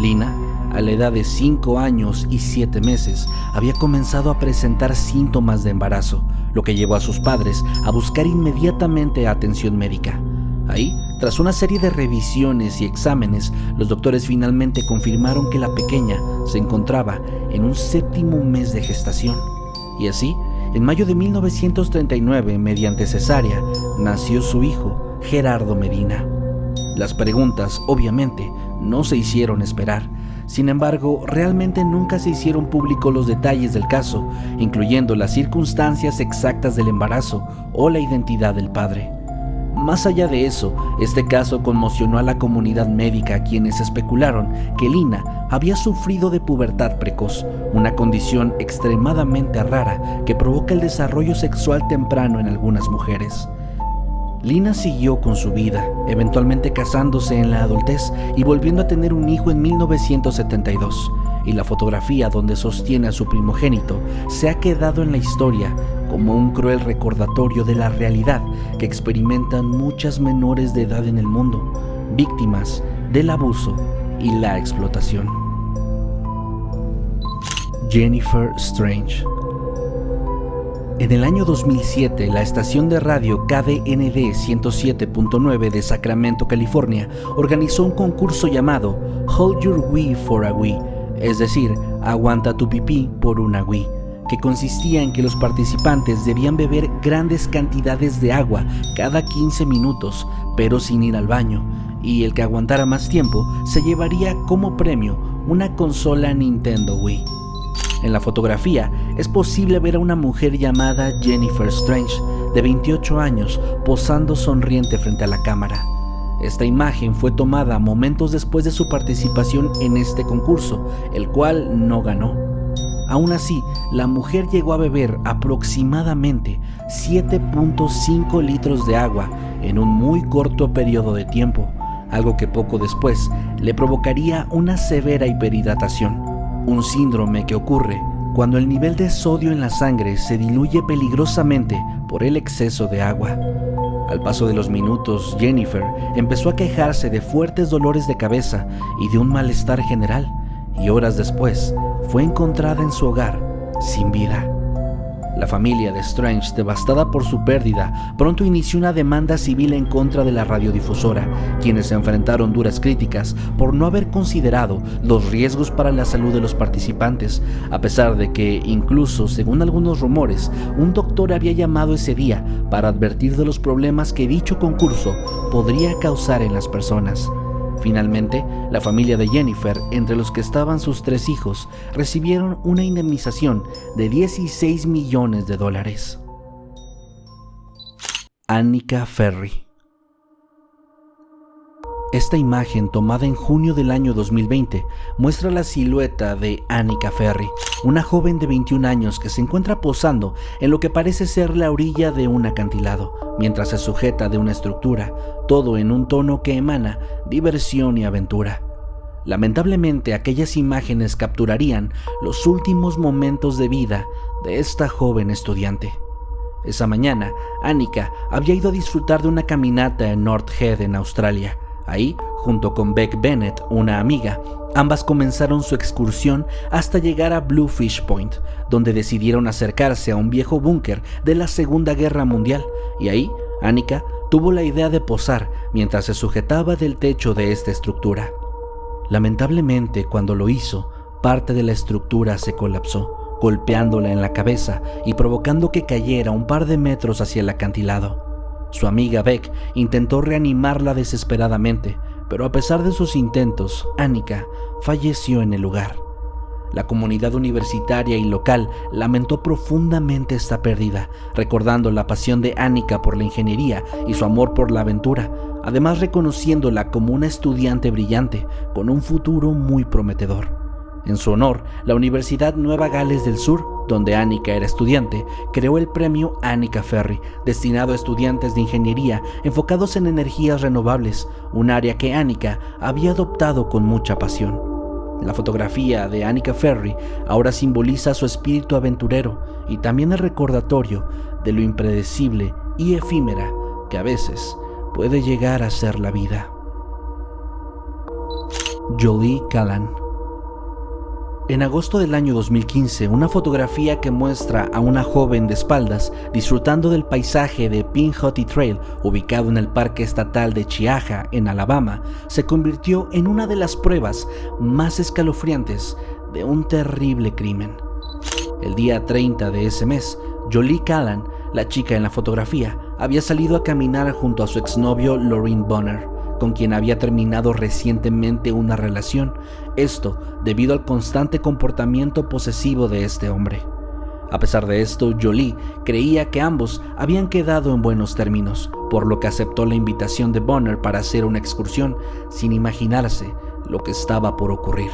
Lina, a la edad de 5 años y 7 meses, había comenzado a presentar síntomas de embarazo, lo que llevó a sus padres a buscar inmediatamente atención médica. Ahí, tras una serie de revisiones y exámenes, los doctores finalmente confirmaron que la pequeña se encontraba en un 7º mes de gestación. Y así, en mayo de 1939, mediante cesárea, nació su hijo, Gerardo Medina. Las preguntas, obviamente, no se hicieron esperar. Sin embargo, realmente nunca se hicieron públicos los detalles del caso, incluyendo las circunstancias exactas del embarazo o la identidad del padre. Más allá de eso, este caso conmocionó a la comunidad médica, quienes especularon que Lina había sufrido de pubertad precoz, una condición extremadamente rara que provoca el desarrollo sexual temprano en algunas mujeres. Lina siguió con su vida, eventualmente casándose en la adultez y volviendo a tener un hijo en 1972, y la fotografía donde sostiene a su primogénito se ha quedado en la historia como un cruel recordatorio de la realidad que experimentan muchas menores de edad en el mundo, víctimas del abuso y la explotación. Jennifer Strange. En el año 2007, la estación de radio KDND 107.9 de Sacramento, California, organizó un concurso llamado Hold Your Wee for a Wee, es decir, aguanta tu pipí por una wee, que consistía en que los participantes debían beber grandes cantidades de agua cada 15 minutos, pero sin ir al baño, y el que aguantara más tiempo se llevaría como premio una consola Nintendo Wii. En la fotografía es posible ver a una mujer llamada Jennifer Strange, de 28 años, posando sonriente frente a la cámara. Esta imagen fue tomada momentos después de su participación en este concurso, el cual no ganó. Aún así, la mujer llegó a beber aproximadamente 7.5 litros de agua en un muy corto periodo de tiempo, algo que poco después le provocaría una severa hiperhidratación. Un síndrome que ocurre cuando el nivel de sodio en la sangre se diluye peligrosamente por el exceso de agua. Al paso de los minutos, Jennifer empezó a quejarse de fuertes dolores de cabeza y de un malestar general, y horas después fue encontrada en su hogar sin vida. La familia de Strange, devastada por su pérdida, pronto inició una demanda civil en contra de la radiodifusora, quienes se enfrentaron duras críticas por no haber considerado los riesgos para la salud de los participantes, a pesar de que, incluso según algunos rumores, un doctor había llamado ese día para advertir de los problemas que dicho concurso podría causar en las personas. Finalmente, la familia de Jennifer, entre los que estaban sus 3 hijos, recibieron una indemnización de $16 millones. Annika Ferry. Esta imagen, tomada en junio del año 2020, muestra la silueta de Annika Ferry, una joven de 21 años que se encuentra posando en lo que parece ser la orilla de un acantilado, mientras se sujeta de una estructura, todo en un tono que emana diversión y aventura. Lamentablemente, aquellas imágenes capturarían los últimos momentos de vida de esta joven estudiante. Esa mañana, Annika había ido a disfrutar de una caminata en North Head, en Australia. Ahí, junto con Beck Bennett, una amiga, ambas comenzaron su excursión hasta llegar a Bluefish Point, donde decidieron acercarse a un viejo búnker de la Segunda Guerra Mundial, y ahí, Annika tuvo la idea de posar mientras se sujetaba del techo de esta estructura. Lamentablemente, cuando lo hizo, parte de la estructura se colapsó, golpeándola en la cabeza y provocando que cayera un par de metros hacia el acantilado. Su amiga Beck intentó reanimarla desesperadamente, pero a pesar de sus intentos, Annika falleció en el lugar. La comunidad universitaria y local lamentó profundamente esta pérdida, recordando la pasión de Annika por la ingeniería y su amor por la aventura, además reconociéndola como una estudiante brillante con un futuro muy prometedor. En su honor, la Universidad Nueva Gales del Sur, donde Annika era estudiante, creó el premio Annika Ferry, destinado a estudiantes de ingeniería enfocados en energías renovables, un área que Annika había adoptado con mucha pasión. La fotografía de Annika Ferry ahora simboliza su espíritu aventurero y también el recordatorio de lo impredecible y efímera que a veces puede llegar a ser la vida. Jolie Callan. En agosto del año 2015, una fotografía que muestra a una joven de espaldas disfrutando del paisaje de Pinhoti Trail, ubicado en el Parque Estatal de Chiaja, en Alabama, se convirtió en una de las pruebas más escalofriantes de un terrible crimen. El día 30 de ese mes, Jolie Callan, la chica en la fotografía, había salido a caminar junto a su exnovio Lorraine Bonner, con quien había terminado recientemente una relación, esto debido al constante comportamiento posesivo de este hombre. A pesar de esto, Jolie creía que ambos habían quedado en buenos términos, por lo que aceptó la invitación de Bonner para hacer una excursión, sin imaginarse lo que estaba por ocurrir.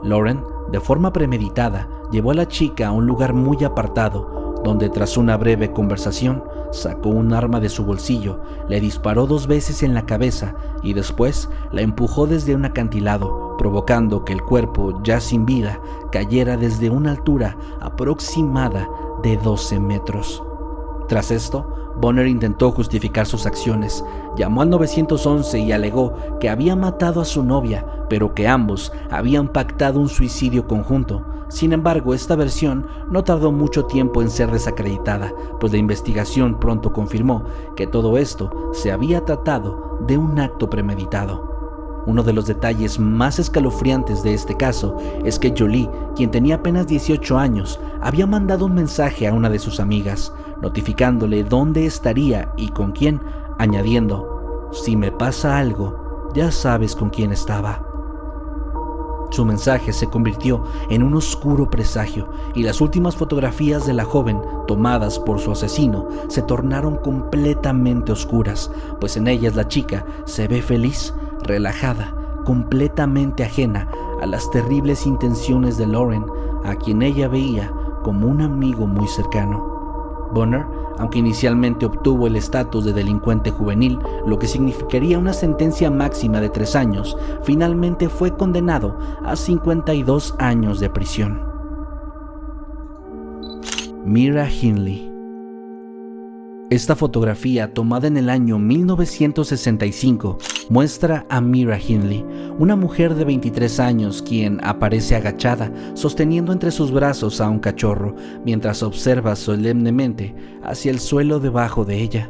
Lauren, de forma premeditada, llevó a la chica a un lugar muy apartado, donde tras una breve conversación, sacó un arma de su bolsillo, le disparó 2 veces en la cabeza y después la empujó desde un acantilado, provocando que el cuerpo, ya sin vida, cayera desde una altura aproximada de 12 metros. Tras esto, Bonner intentó justificar sus acciones, llamó al 911 y alegó que había matado a su novia, pero que ambos habían pactado un suicidio conjunto. Sin embargo, esta versión no tardó mucho tiempo en ser desacreditada, pues la investigación pronto confirmó que todo esto se había tratado de un acto premeditado. Uno de los detalles más escalofriantes de este caso es que Jolie, quien tenía apenas 18 años, había mandado un mensaje a una de sus amigas, notificándole dónde estaría y con quién, añadiendo: "Si me pasa algo, ya sabes con quién estaba". Su mensaje se convirtió en un oscuro presagio y las últimas fotografías de la joven, tomadas por su asesino, se tornaron completamente oscuras, pues en ellas la chica se ve feliz, relajada, completamente ajena a las terribles intenciones de Lauren, a quien ella veía como un amigo muy cercano. Bonner, aunque inicialmente obtuvo el estatus de delincuente juvenil, lo que significaría una sentencia máxima de 3 años, finalmente fue condenado a 52 años de prisión. Mira Hindley. Esta fotografía, tomada en el año 1965, muestra a Mira Hindley, una mujer de 23 años quien aparece agachada, sosteniendo entre sus brazos a un cachorro, mientras observa solemnemente hacia el suelo debajo de ella.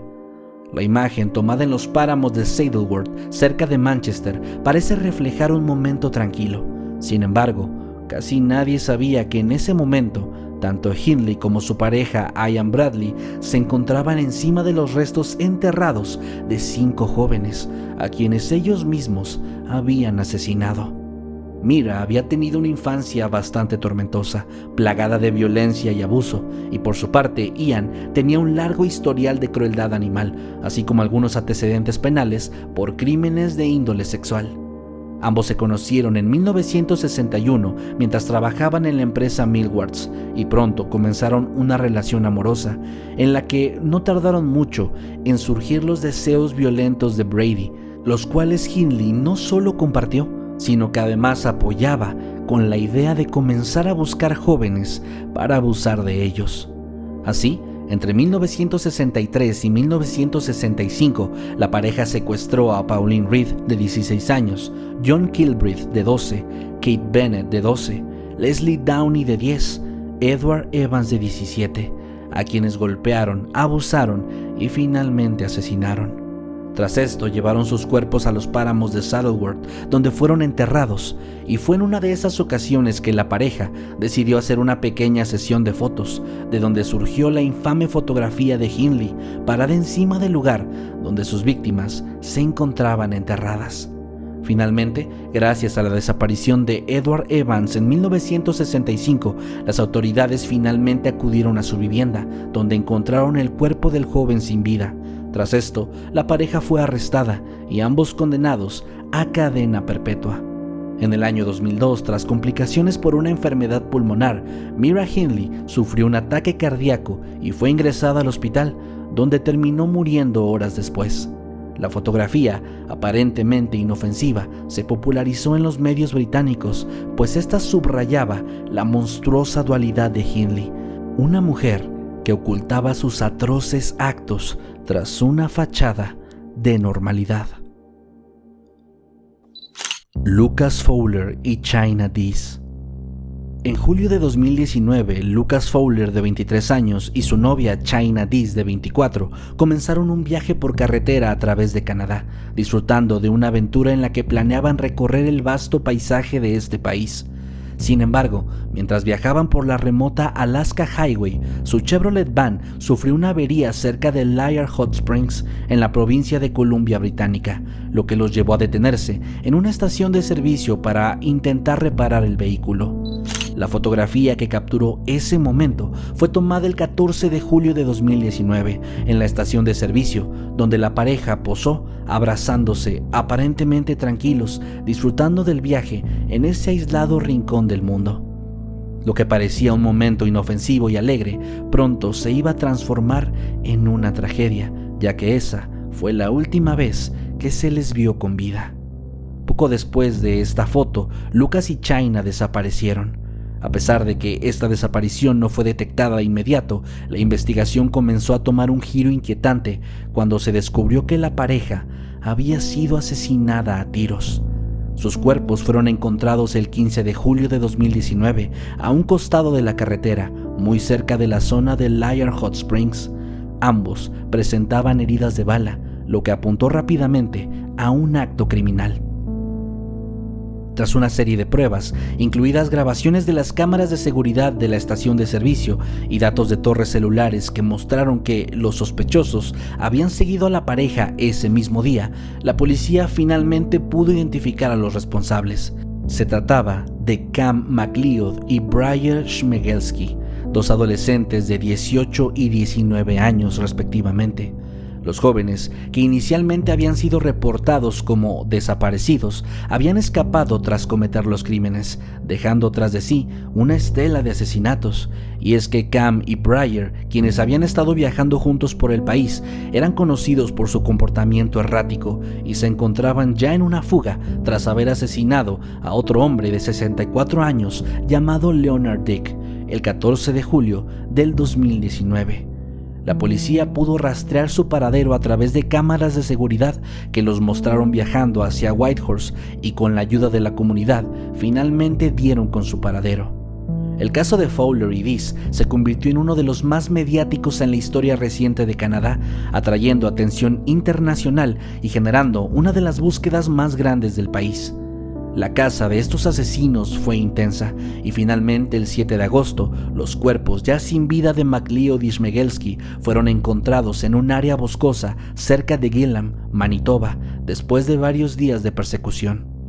La imagen, tomada en los páramos de Saddleworth, cerca de Manchester, parece reflejar un momento tranquilo. Sin embargo, casi nadie sabía que en ese momento, tanto Hindley como su pareja Ian Bradley se encontraban encima de los restos enterrados de 5 jóvenes, a quienes ellos mismos habían asesinado. Mira había tenido una infancia bastante tormentosa, plagada de violencia y abuso, y por su parte Ian tenía un largo historial de crueldad animal, así como algunos antecedentes penales por crímenes de índole sexual. Ambos se conocieron en 1961 mientras trabajaban en la empresa Millwards y pronto comenzaron una relación amorosa en la que no tardaron mucho en surgir los deseos violentos de Brady, los cuales Hindley no solo compartió, sino que además apoyaba con la idea de comenzar a buscar jóvenes para abusar de ellos. Así, entre 1963 y 1965, la pareja secuestró a Pauline Reed, de 16 años, John Kilbreth, de 12, Kate Bennett, de 12, Leslie Downey, de 10, Edward Evans, de 17, a quienes golpearon, abusaron y finalmente asesinaron. Tras esto, llevaron sus cuerpos a los páramos de Saddleworth, donde fueron enterrados, y fue en una de esas ocasiones que la pareja decidió hacer una pequeña sesión de fotos, de donde surgió la infame fotografía de Hindley, parada encima del lugar donde sus víctimas se encontraban enterradas. Finalmente, gracias a la desaparición de Edward Evans en 1965, las autoridades finalmente acudieron a su vivienda, donde encontraron el cuerpo del joven sin vida. Tras esto, la pareja fue arrestada y ambos condenados a cadena perpetua. En el año 2002, tras complicaciones por una enfermedad pulmonar, Mira Hindley sufrió un ataque cardíaco y fue ingresada al hospital, donde terminó muriendo horas después. La fotografía, aparentemente inofensiva, se popularizó en los medios británicos, pues esta subrayaba la monstruosa dualidad de Hindley, una mujer que ocultaba sus atroces actos tras una fachada de normalidad. Lucas Fowler y Chynna Dees. En julio de 2019, Lucas Fowler, de 23 años, y su novia Chynna Dees, de 24, comenzaron un viaje por carretera a través de Canadá, disfrutando de una aventura en la que planeaban recorrer el vasto paisaje de este país. Sin embargo, mientras viajaban por la remota Alaska Highway, su Chevrolet van sufrió una avería cerca de Liard Hot Springs, en la provincia de Columbia Británica, lo que los llevó a detenerse en una estación de servicio para intentar reparar el vehículo. La fotografía que capturó ese momento fue tomada el 14 de julio de 2019 en la estación de servicio, donde la pareja posó abrazándose, aparentemente tranquilos, disfrutando del viaje en ese aislado rincón del mundo. Lo que parecía un momento inofensivo y alegre, pronto se iba a transformar en una tragedia, ya que esa fue la última vez que se les vio con vida. Poco después de esta foto, Lucas y Chynna desaparecieron. A pesar de que esta desaparición no fue detectada de inmediato, la investigación comenzó a tomar un giro inquietante cuando se descubrió que la pareja había sido asesinada a tiros. Sus cuerpos fueron encontrados el 15 de julio de 2019 a un costado de la carretera, muy cerca de la zona de Liard Hot Springs. Ambos presentaban heridas de bala, lo que apuntó rápidamente a un acto criminal. Tras una serie de pruebas, incluidas grabaciones de las cámaras de seguridad de la estación de servicio y datos de torres celulares que mostraron que los sospechosos habían seguido a la pareja ese mismo día, la policía finalmente pudo identificar a los responsables. Se trataba de Cam McLeod y Brian Chmielewski, dos adolescentes de 18 y 19 años respectivamente. Los jóvenes, que inicialmente habían sido reportados como desaparecidos, habían escapado tras cometer los crímenes, dejando tras de sí una estela de asesinatos. Y es que Cam y Brian, quienes habían estado viajando juntos por el país, eran conocidos por su comportamiento errático y se encontraban ya en una fuga tras haber asesinado a otro hombre de 64 años llamado Leonard Dick el 14 de julio del 2019. La policía pudo rastrear su paradero a través de cámaras de seguridad que los mostraron viajando hacia Whitehorse y con la ayuda de la comunidad finalmente dieron con su paradero. El caso de Fowler y Dees se convirtió en uno de los más mediáticos en la historia reciente de Canadá, atrayendo atención internacional y generando una de las búsquedas más grandes del país. La caza de estos asesinos fue intensa y finalmente el 7 de agosto los cuerpos ya sin vida de McLeod y Chmielewski fueron encontrados en un área boscosa cerca de Gillam, Manitoba, después de varios días de persecución.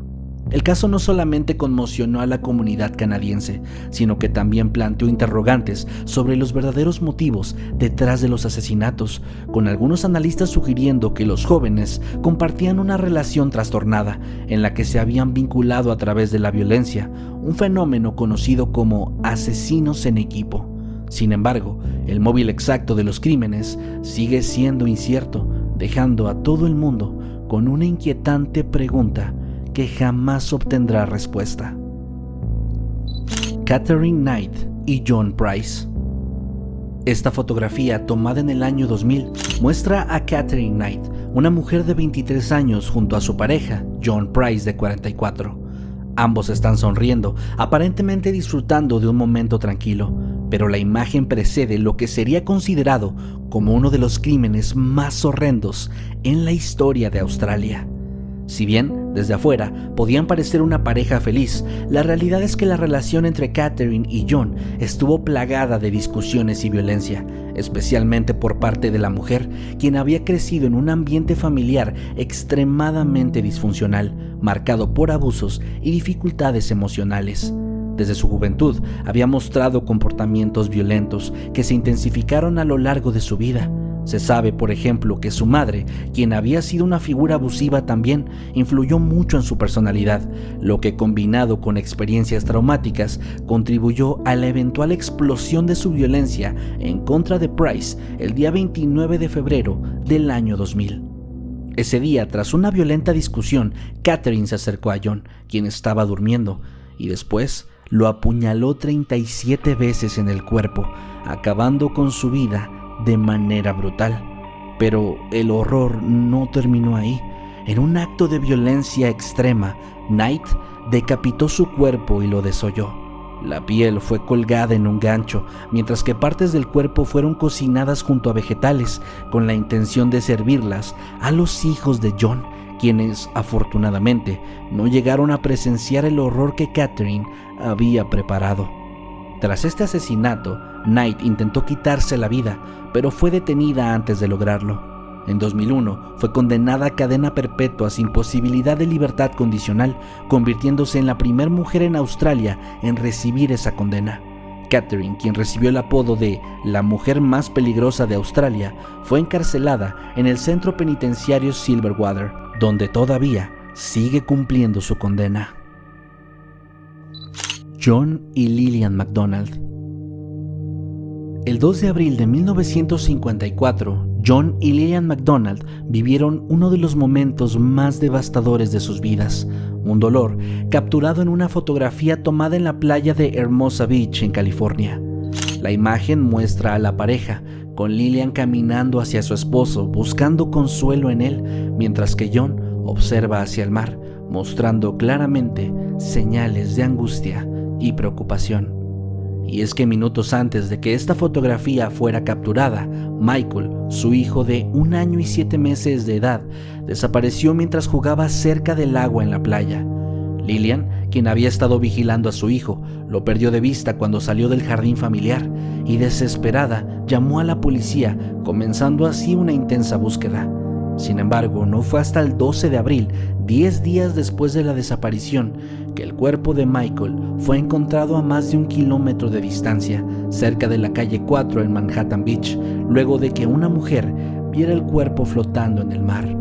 El caso no solamente conmocionó a la comunidad canadiense, sino que también planteó interrogantes sobre los verdaderos motivos detrás de los asesinatos, con algunos analistas sugiriendo que los jóvenes compartían una relación trastornada en la que se habían vinculado a través de la violencia, un fenómeno conocido como asesinos en equipo. Sin embargo, el móvil exacto de los crímenes sigue siendo incierto, dejando a todo el mundo con una inquietante pregunta que jamás obtendrá respuesta. Katherine Knight y John Price. Esta fotografía, tomada en el año 2000, muestra a Katherine Knight, una mujer de 23 años junto a su pareja, John Price, de 44. Ambos están sonriendo, aparentemente disfrutando de un momento tranquilo, pero la imagen precede lo que sería considerado como uno de los crímenes más horrendos en la historia de Australia. Si bien, desde afuera, podían parecer una pareja feliz, la realidad es que la relación entre Katherine y John estuvo plagada de discusiones y violencia, especialmente por parte de la mujer, quien había crecido en un ambiente familiar extremadamente disfuncional, marcado por abusos y dificultades emocionales. Desde su juventud había mostrado comportamientos violentos que se intensificaron a lo largo de su vida. Se sabe, por ejemplo, que su madre, quien había sido una figura abusiva también, influyó mucho en su personalidad, lo que combinado con experiencias traumáticas contribuyó a la eventual explosión de su violencia en contra de Price el día 29 de febrero del año 2000. Ese día, tras una violenta discusión, Katherine se acercó a John, quien estaba durmiendo, y después lo apuñaló 37 veces en el cuerpo, acabando con su vida de manera brutal. Pero el horror no terminó ahí. En un acto de violencia extrema, Knight decapitó su cuerpo y lo desolló. La piel fue colgada en un gancho, mientras que partes del cuerpo fueron cocinadas junto a vegetales con la intención de servirlas a los hijos de John, quienes afortunadamente no llegaron a presenciar el horror que Catherine había preparado. Tras este asesinato, Knight intentó quitarse la vida, pero fue detenida antes de lograrlo. En 2001 fue condenada a cadena perpetua sin posibilidad de libertad condicional, convirtiéndose en la primera mujer en Australia en recibir esa condena. Catherine, quien recibió el apodo de la mujer más peligrosa de Australia, fue encarcelada en el centro penitenciario Silverwater, donde todavía sigue cumpliendo su condena. John y Lillian McDonald. El 2 de abril de 1954, John y Lillian McDonald vivieron uno de los momentos más devastadores de sus vidas, un dolor capturado en una fotografía tomada en la playa de Hermosa Beach, en California. La imagen muestra a la pareja, con Lillian caminando hacia su esposo, buscando consuelo en él, mientras que John observa hacia el mar, mostrando claramente señales de angustia y preocupación. Y es que minutos antes de que esta fotografía fuera capturada, Michael, su hijo de 1 año y 7 meses de edad, desapareció mientras jugaba cerca del agua en la playa. Lillian, quien había estado vigilando a su hijo, lo perdió de vista cuando salió del jardín familiar y, desesperada, llamó a la policía, comenzando así una intensa búsqueda. Sin embargo, no fue hasta el 12 de abril, 10 días después de la desaparición, que el cuerpo de Michael fue encontrado a más de 1 kilómetro de distancia, cerca de la calle 4 en Manhattan Beach, luego de que una mujer viera el cuerpo flotando en el mar.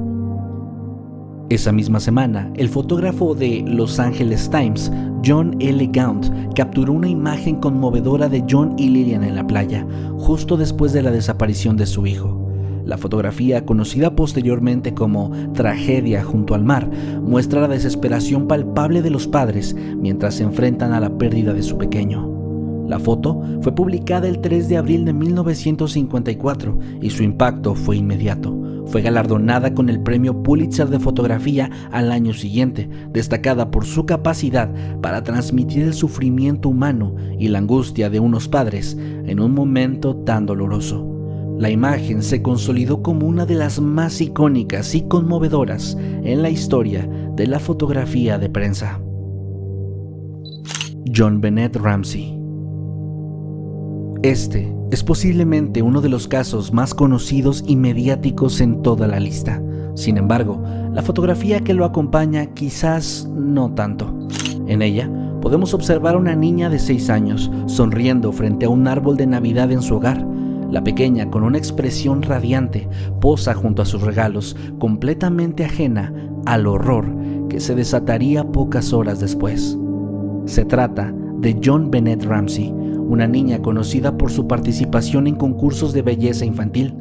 Esa misma semana, el fotógrafo de Los Angeles Times, John L. Gaunt, capturó una imagen conmovedora de John y Lillian en la playa, justo después de la desaparición de su hijo. La fotografía, conocida posteriormente como Tragedia junto al mar, muestra la desesperación palpable de los padres mientras se enfrentan a la pérdida de su pequeño. La foto fue publicada el 3 de abril de 1954 y su impacto fue inmediato. Fue galardonada con el premio Pulitzer de fotografía al año siguiente, destacada por su capacidad para transmitir el sufrimiento humano y la angustia de unos padres en un momento tan doloroso. La imagen se consolidó como una de las más icónicas y conmovedoras en la historia de la fotografía de prensa. John Bennett Ramsey. Este es posiblemente uno de los casos más conocidos y mediáticos en toda la lista. Sin embargo, la fotografía que lo acompaña quizás no tanto. En ella podemos observar a una niña de 6 años sonriendo frente a un árbol de Navidad en su hogar. La pequeña, con una expresión radiante, posa junto a sus regalos, completamente ajena al horror que se desataría pocas horas después. Se trata de John Bennett Ramsey, una niña conocida por su participación en concursos de belleza infantil.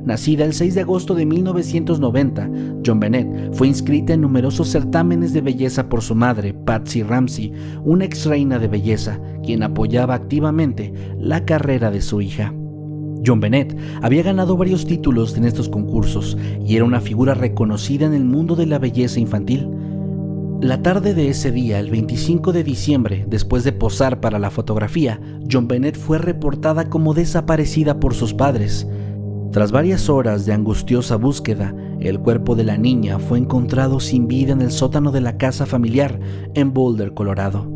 Nacida el 6 de agosto de 1990, John Bennett fue inscrita en numerosos certámenes de belleza por su madre, Patsy Ramsey, una ex reina de belleza, quien apoyaba activamente la carrera de su hija. John Bennett había ganado varios títulos en estos concursos y era una figura reconocida en el mundo de la belleza infantil. La tarde de ese día, el 25 de diciembre, después de posar para la fotografía, John Bennett fue reportada como desaparecida por sus padres. Tras varias horas de angustiosa búsqueda, el cuerpo de la niña fue encontrado sin vida en el sótano de la casa familiar en Boulder, Colorado.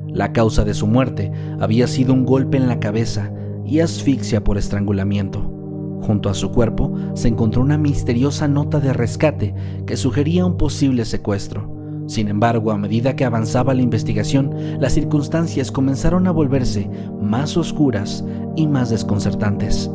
La causa de su muerte había sido un golpe en la cabeza y asfixia por estrangulamiento. Junto a su cuerpo se encontró una misteriosa nota de rescate que sugería un posible secuestro. Sin embargo, a medida que avanzaba la investigación, las circunstancias comenzaron a volverse más oscuras y más desconcertantes.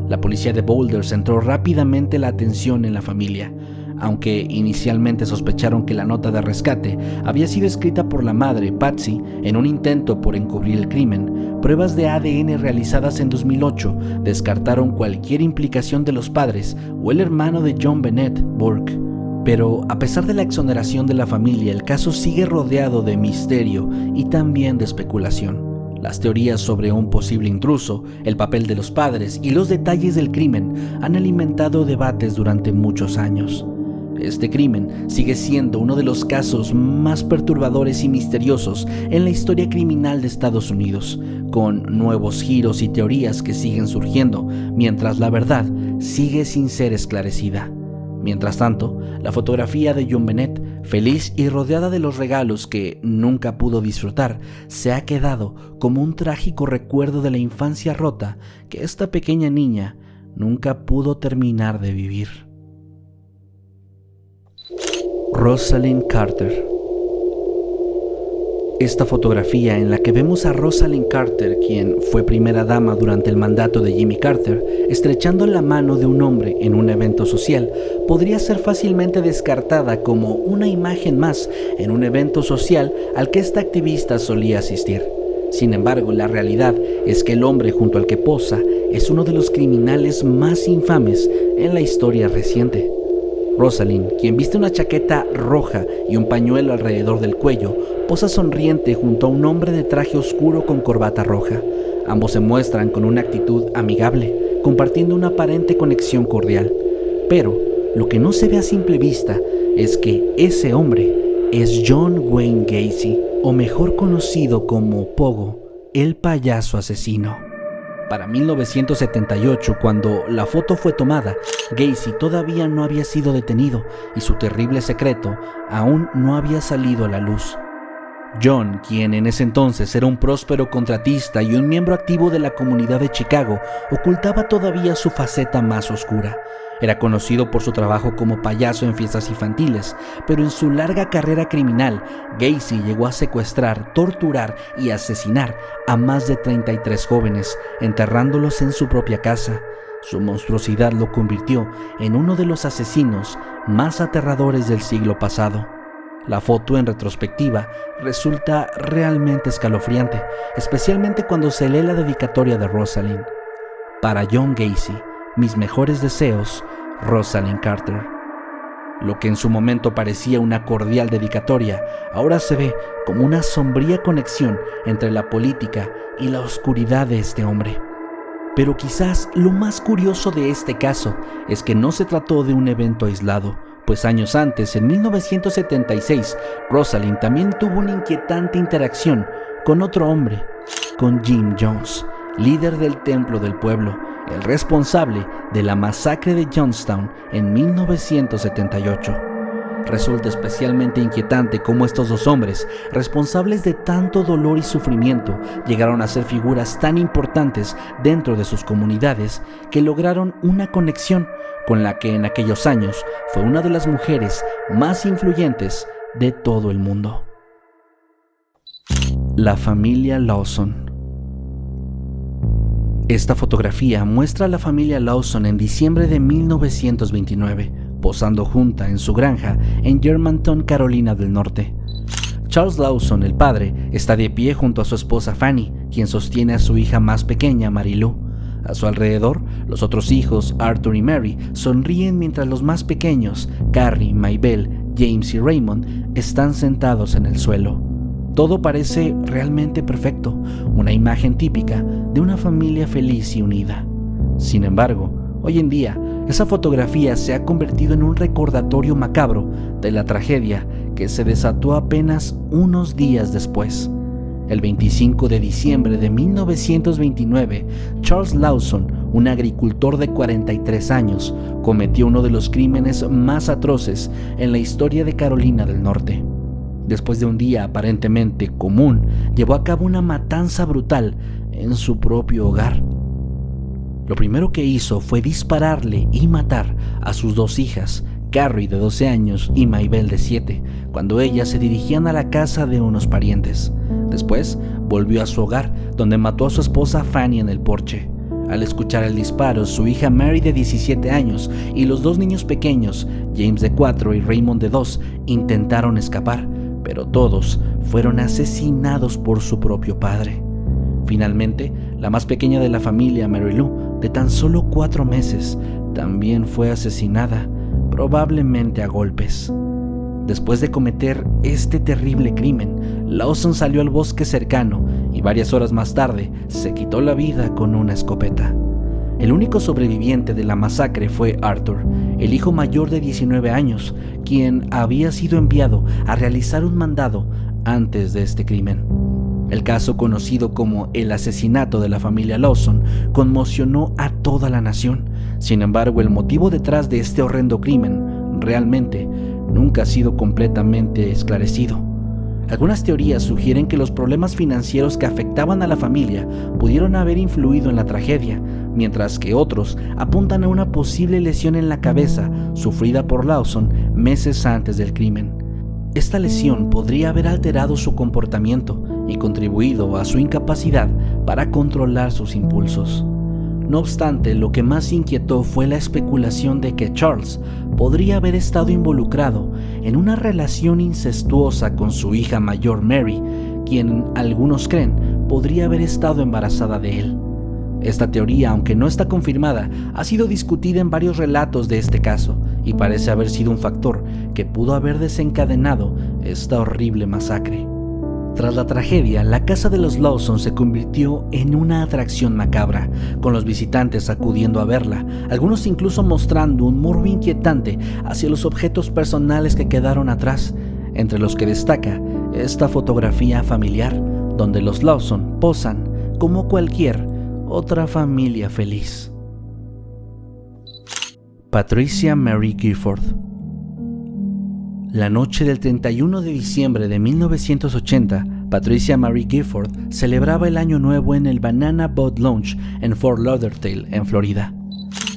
La policía de Boulder centró rápidamente la atención en la familia. Aunque inicialmente sospecharon que la nota de rescate había sido escrita por la madre, Patsy, en un intento por encubrir el crimen, pruebas de ADN realizadas en 2008 descartaron cualquier implicación de los padres o el hermano de John Bennett, Burke. Pero a pesar de la exoneración de la familia, el caso sigue rodeado de misterio y también de especulación. Las teorías sobre un posible intruso, el papel de los padres y los detalles del crimen han alimentado debates durante muchos años. Este crimen sigue siendo uno de los casos más perturbadores y misteriosos en la historia criminal de Estados Unidos, con nuevos giros y teorías que siguen surgiendo, mientras la verdad sigue sin ser esclarecida. Mientras tanto, la fotografía de JonBenét, feliz y rodeada de los regalos que nunca pudo disfrutar, se ha quedado como un trágico recuerdo de la infancia rota que esta pequeña niña nunca pudo terminar de vivir. Rosalind Carter. Esta fotografía en la que vemos a Rosalind Carter, quien fue primera dama durante el mandato de Jimmy Carter, estrechando la mano de un hombre en un evento social, podría ser fácilmente descartada como una imagen más en un evento social al que esta activista solía asistir. Sin embargo, la realidad es que el hombre junto al que posa es uno de los criminales más infames en la historia reciente. Rosalind, quien viste una chaqueta roja y un pañuelo alrededor del cuello, posa sonriente junto a un hombre de traje oscuro con corbata roja. Ambos se muestran con una actitud amigable, compartiendo una aparente conexión cordial. Pero lo que no se ve a simple vista es que ese hombre es John Wayne Gacy, o mejor conocido como Pogo, el payaso asesino. Para 1978, cuando la foto fue tomada, Gacy todavía no había sido detenido y su terrible secreto aún no había salido a la luz. John, quien en ese entonces era un próspero contratista y un miembro activo de la comunidad de Chicago, ocultaba todavía su faceta más oscura. Era conocido por su trabajo como payaso en fiestas infantiles, pero en su larga carrera criminal, Gacy llegó a secuestrar, torturar y asesinar a más de 33 jóvenes, enterrándolos en su propia casa. Su monstruosidad lo convirtió en uno de los asesinos más aterradores del siglo pasado. La foto en retrospectiva resulta realmente escalofriante, especialmente cuando se lee la dedicatoria de Rosalind. Para John Gacy, mis mejores deseos, Rosalind Carter. Lo que en su momento parecía una cordial dedicatoria, ahora se ve como una sombría conexión entre la política y la oscuridad de este hombre. Pero quizás lo más curioso de este caso es que no se trató de un evento aislado, pues años antes, en 1976, Rosalind también tuvo una inquietante interacción con otro hombre, con Jim Jones, líder del templo del pueblo, el responsable de la masacre de Johnstown en 1978. Resulta especialmente inquietante cómo estos dos hombres, responsables de tanto dolor y sufrimiento, llegaron a ser figuras tan importantes dentro de sus comunidades que lograron una conexión con la que en aquellos años fue una de las mujeres más influyentes de todo el mundo. La familia Lawson. Esta fotografía muestra a la familia Lawson en diciembre de 1929, posando junta en su granja en Germantown, Carolina del Norte. Charles Lawson, el padre, está de pie junto a su esposa Fanny, quien sostiene a su hija más pequeña, Mary Lou. A su alrededor, los otros hijos, Arthur y Mary, sonríen mientras los más pequeños, Carrie, Maybelle, James y Raymond, están sentados en el suelo. Todo parece realmente perfecto, una imagen típica de una familia feliz y unida. Sin embargo, hoy en día, esa fotografía se ha convertido en un recordatorio macabro de la tragedia que se desató apenas unos días después. El 25 de diciembre de 1929, Charles Lawson, un agricultor de 43 años, cometió uno de los crímenes más atroces en la historia de Carolina del Norte. Después de un día aparentemente común, llevó a cabo una matanza brutal en su propio hogar. Lo primero que hizo fue dispararle y matar a sus dos hijas, Carrie de 12 años y Maybelle de 7, cuando ellas se dirigían a la casa de unos parientes. Después volvió a su hogar, donde mató a su esposa Fanny en el porche. Al escuchar el disparo, su hija Mary de 17 años y los dos niños pequeños, James de 4 y Raymond de 2, intentaron escapar, pero todos fueron asesinados por su propio padre. Finalmente, la más pequeña de la familia, Mary Lou, de tan solo 4 meses, también fue asesinada, probablemente a golpes. Después de cometer este terrible crimen, Lawson salió al bosque cercano y varias horas más tarde se quitó la vida con una escopeta. El único sobreviviente de la masacre fue Arthur, el hijo mayor de 19 años, quien había sido enviado a realizar un mandado antes de este crimen. El caso, conocido como el asesinato de la familia Lawson, conmocionó a toda la nación. Sin embargo, el motivo detrás de este horrendo crimen realmente nunca ha sido completamente esclarecido. Algunas teorías sugieren que los problemas financieros que afectaban a la familia pudieron haber influido en la tragedia, mientras que otros apuntan a una posible lesión en la cabeza sufrida por Lawson meses antes del crimen. Esta lesión podría haber alterado su comportamiento y contribuido a su incapacidad para controlar sus impulsos. No obstante, lo que más inquietó fue la especulación de que Charles podría haber estado involucrado en una relación incestuosa con su hija mayor Mary, quien algunos creen podría haber estado embarazada de él. Esta teoría, aunque no está confirmada, ha sido discutida en varios relatos de este caso y parece haber sido un factor que pudo haber desencadenado esta horrible masacre. Tras la tragedia, la casa de los Lawson se convirtió en una atracción macabra, con los visitantes acudiendo a verla, algunos incluso mostrando un morbo inquietante hacia los objetos personales que quedaron atrás, entre los que destaca esta fotografía familiar, donde los Lawson posan como cualquier otra familia feliz. Patricia Mary Gifford. La noche del 31 de diciembre de 1980, Patricia Mary Gifford celebraba el Año Nuevo en el Banana Boat Lounge en Fort Lauderdale, en Florida.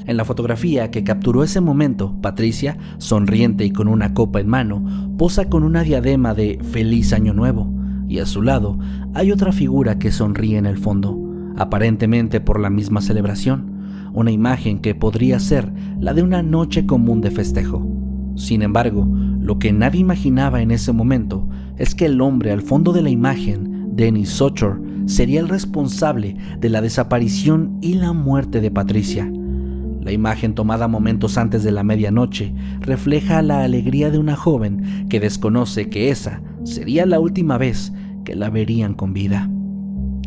En la fotografía que capturó ese momento, Patricia, sonriente y con una copa en mano, posa con una diadema de Feliz Año Nuevo, y a su lado hay otra figura que sonríe en el fondo, aparentemente por la misma celebración, una imagen que podría ser la de una noche común de festejo. Sin embargo, lo que nadie imaginaba en ese momento es que el hombre al fondo de la imagen, Dennis Socher, sería el responsable de la desaparición y la muerte de Patricia. La imagen, tomada momentos antes de la medianoche, refleja la alegría de una joven que desconoce que esa sería la última vez que la verían con vida.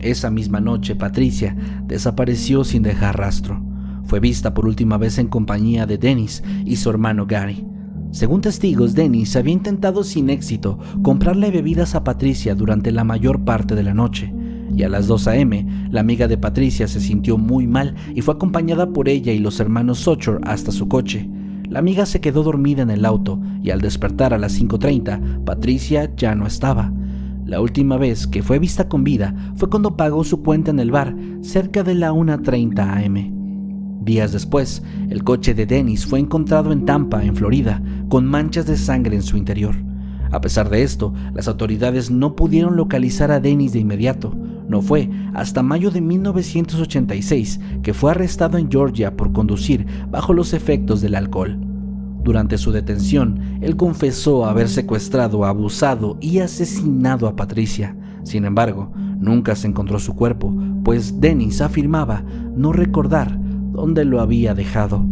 Esa misma noche, Patricia desapareció sin dejar rastro. Fue vista por última vez en compañía de Dennis y su hermano Gary. Según testigos, Dennis había intentado sin éxito comprarle bebidas a Patricia durante la mayor parte de la noche, y a las 2 a.m. la amiga de Patricia se sintió muy mal y fue acompañada por ella y los hermanos Socher hasta su coche. La amiga se quedó dormida en el auto y al despertar a las 5:30, Patricia ya no estaba. La última vez que fue vista con vida fue cuando pagó su cuenta en el bar cerca de la 1:30 a.m. Días después, el coche de Dennis fue encontrado en Tampa, en Florida, con manchas de sangre en su interior. A pesar de esto, las autoridades no pudieron localizar a Dennis de inmediato. No fue hasta mayo de 1986 que fue arrestado en Georgia por conducir bajo los efectos del alcohol. Durante su detención, él confesó haber secuestrado, abusado y asesinado a Patricia. Sin embargo, nunca se encontró su cuerpo, pues Dennis afirmaba no recordar dónde lo había dejado.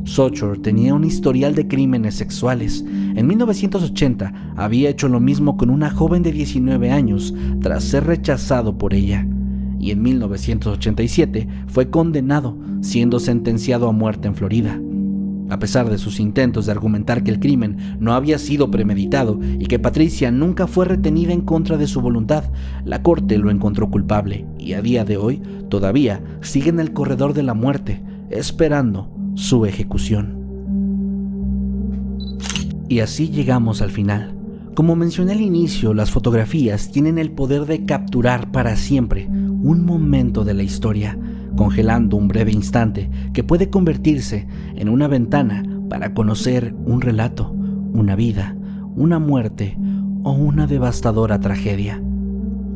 Socher tenía un historial de crímenes sexuales. En 1980 había hecho lo mismo con una joven de 19 años tras ser rechazado por ella. Y en 1987 fue condenado, siendo sentenciado a muerte en Florida. A pesar de sus intentos de argumentar que el crimen no había sido premeditado y que Patricia nunca fue retenida en contra de su voluntad, la corte lo encontró culpable y a día de hoy todavía sigue en el corredor de la muerte, esperando su ejecución. Y así llegamos al final. Como mencioné al inicio, las fotografías tienen el poder de capturar para siempre un momento de la historia, congelando un breve instante que puede convertirse en una ventana para conocer un relato, una vida, una muerte o una devastadora tragedia.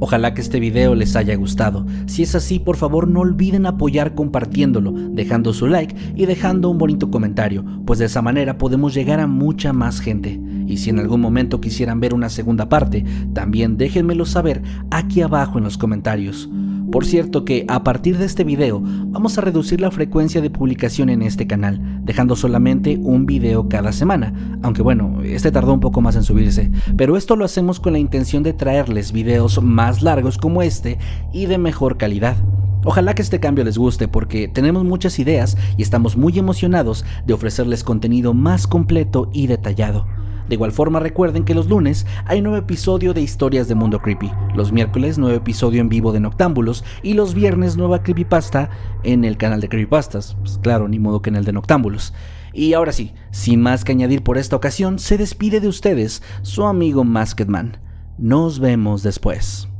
Ojalá que este video les haya gustado. Si es así, por favor no olviden apoyar compartiéndolo, dejando su like y dejando un bonito comentario, pues de esa manera podemos llegar a mucha más gente. Y si en algún momento quisieran ver una segunda parte, también déjenmelo saber aquí abajo en los comentarios. Por cierto que a partir de este video vamos a reducir la frecuencia de publicación en este canal, dejando solamente un video cada semana, aunque bueno, este tardó un poco más en subirse, pero esto lo hacemos con la intención de traerles videos más largos como este y de mejor calidad. Ojalá que este cambio les guste porque tenemos muchas ideas y estamos muy emocionados de ofrecerles contenido más completo y detallado. De igual forma recuerden que los lunes hay nuevo episodio de Historias de Mundo Creepy, los miércoles nuevo episodio en vivo de Noctámbulos y los viernes nueva creepypasta en el canal de Creepypastas, pues claro, ni modo que en el de Noctámbulos. Y ahora sí, sin más que añadir por esta ocasión, se despide de ustedes su amigo Masked Man. Nos vemos después.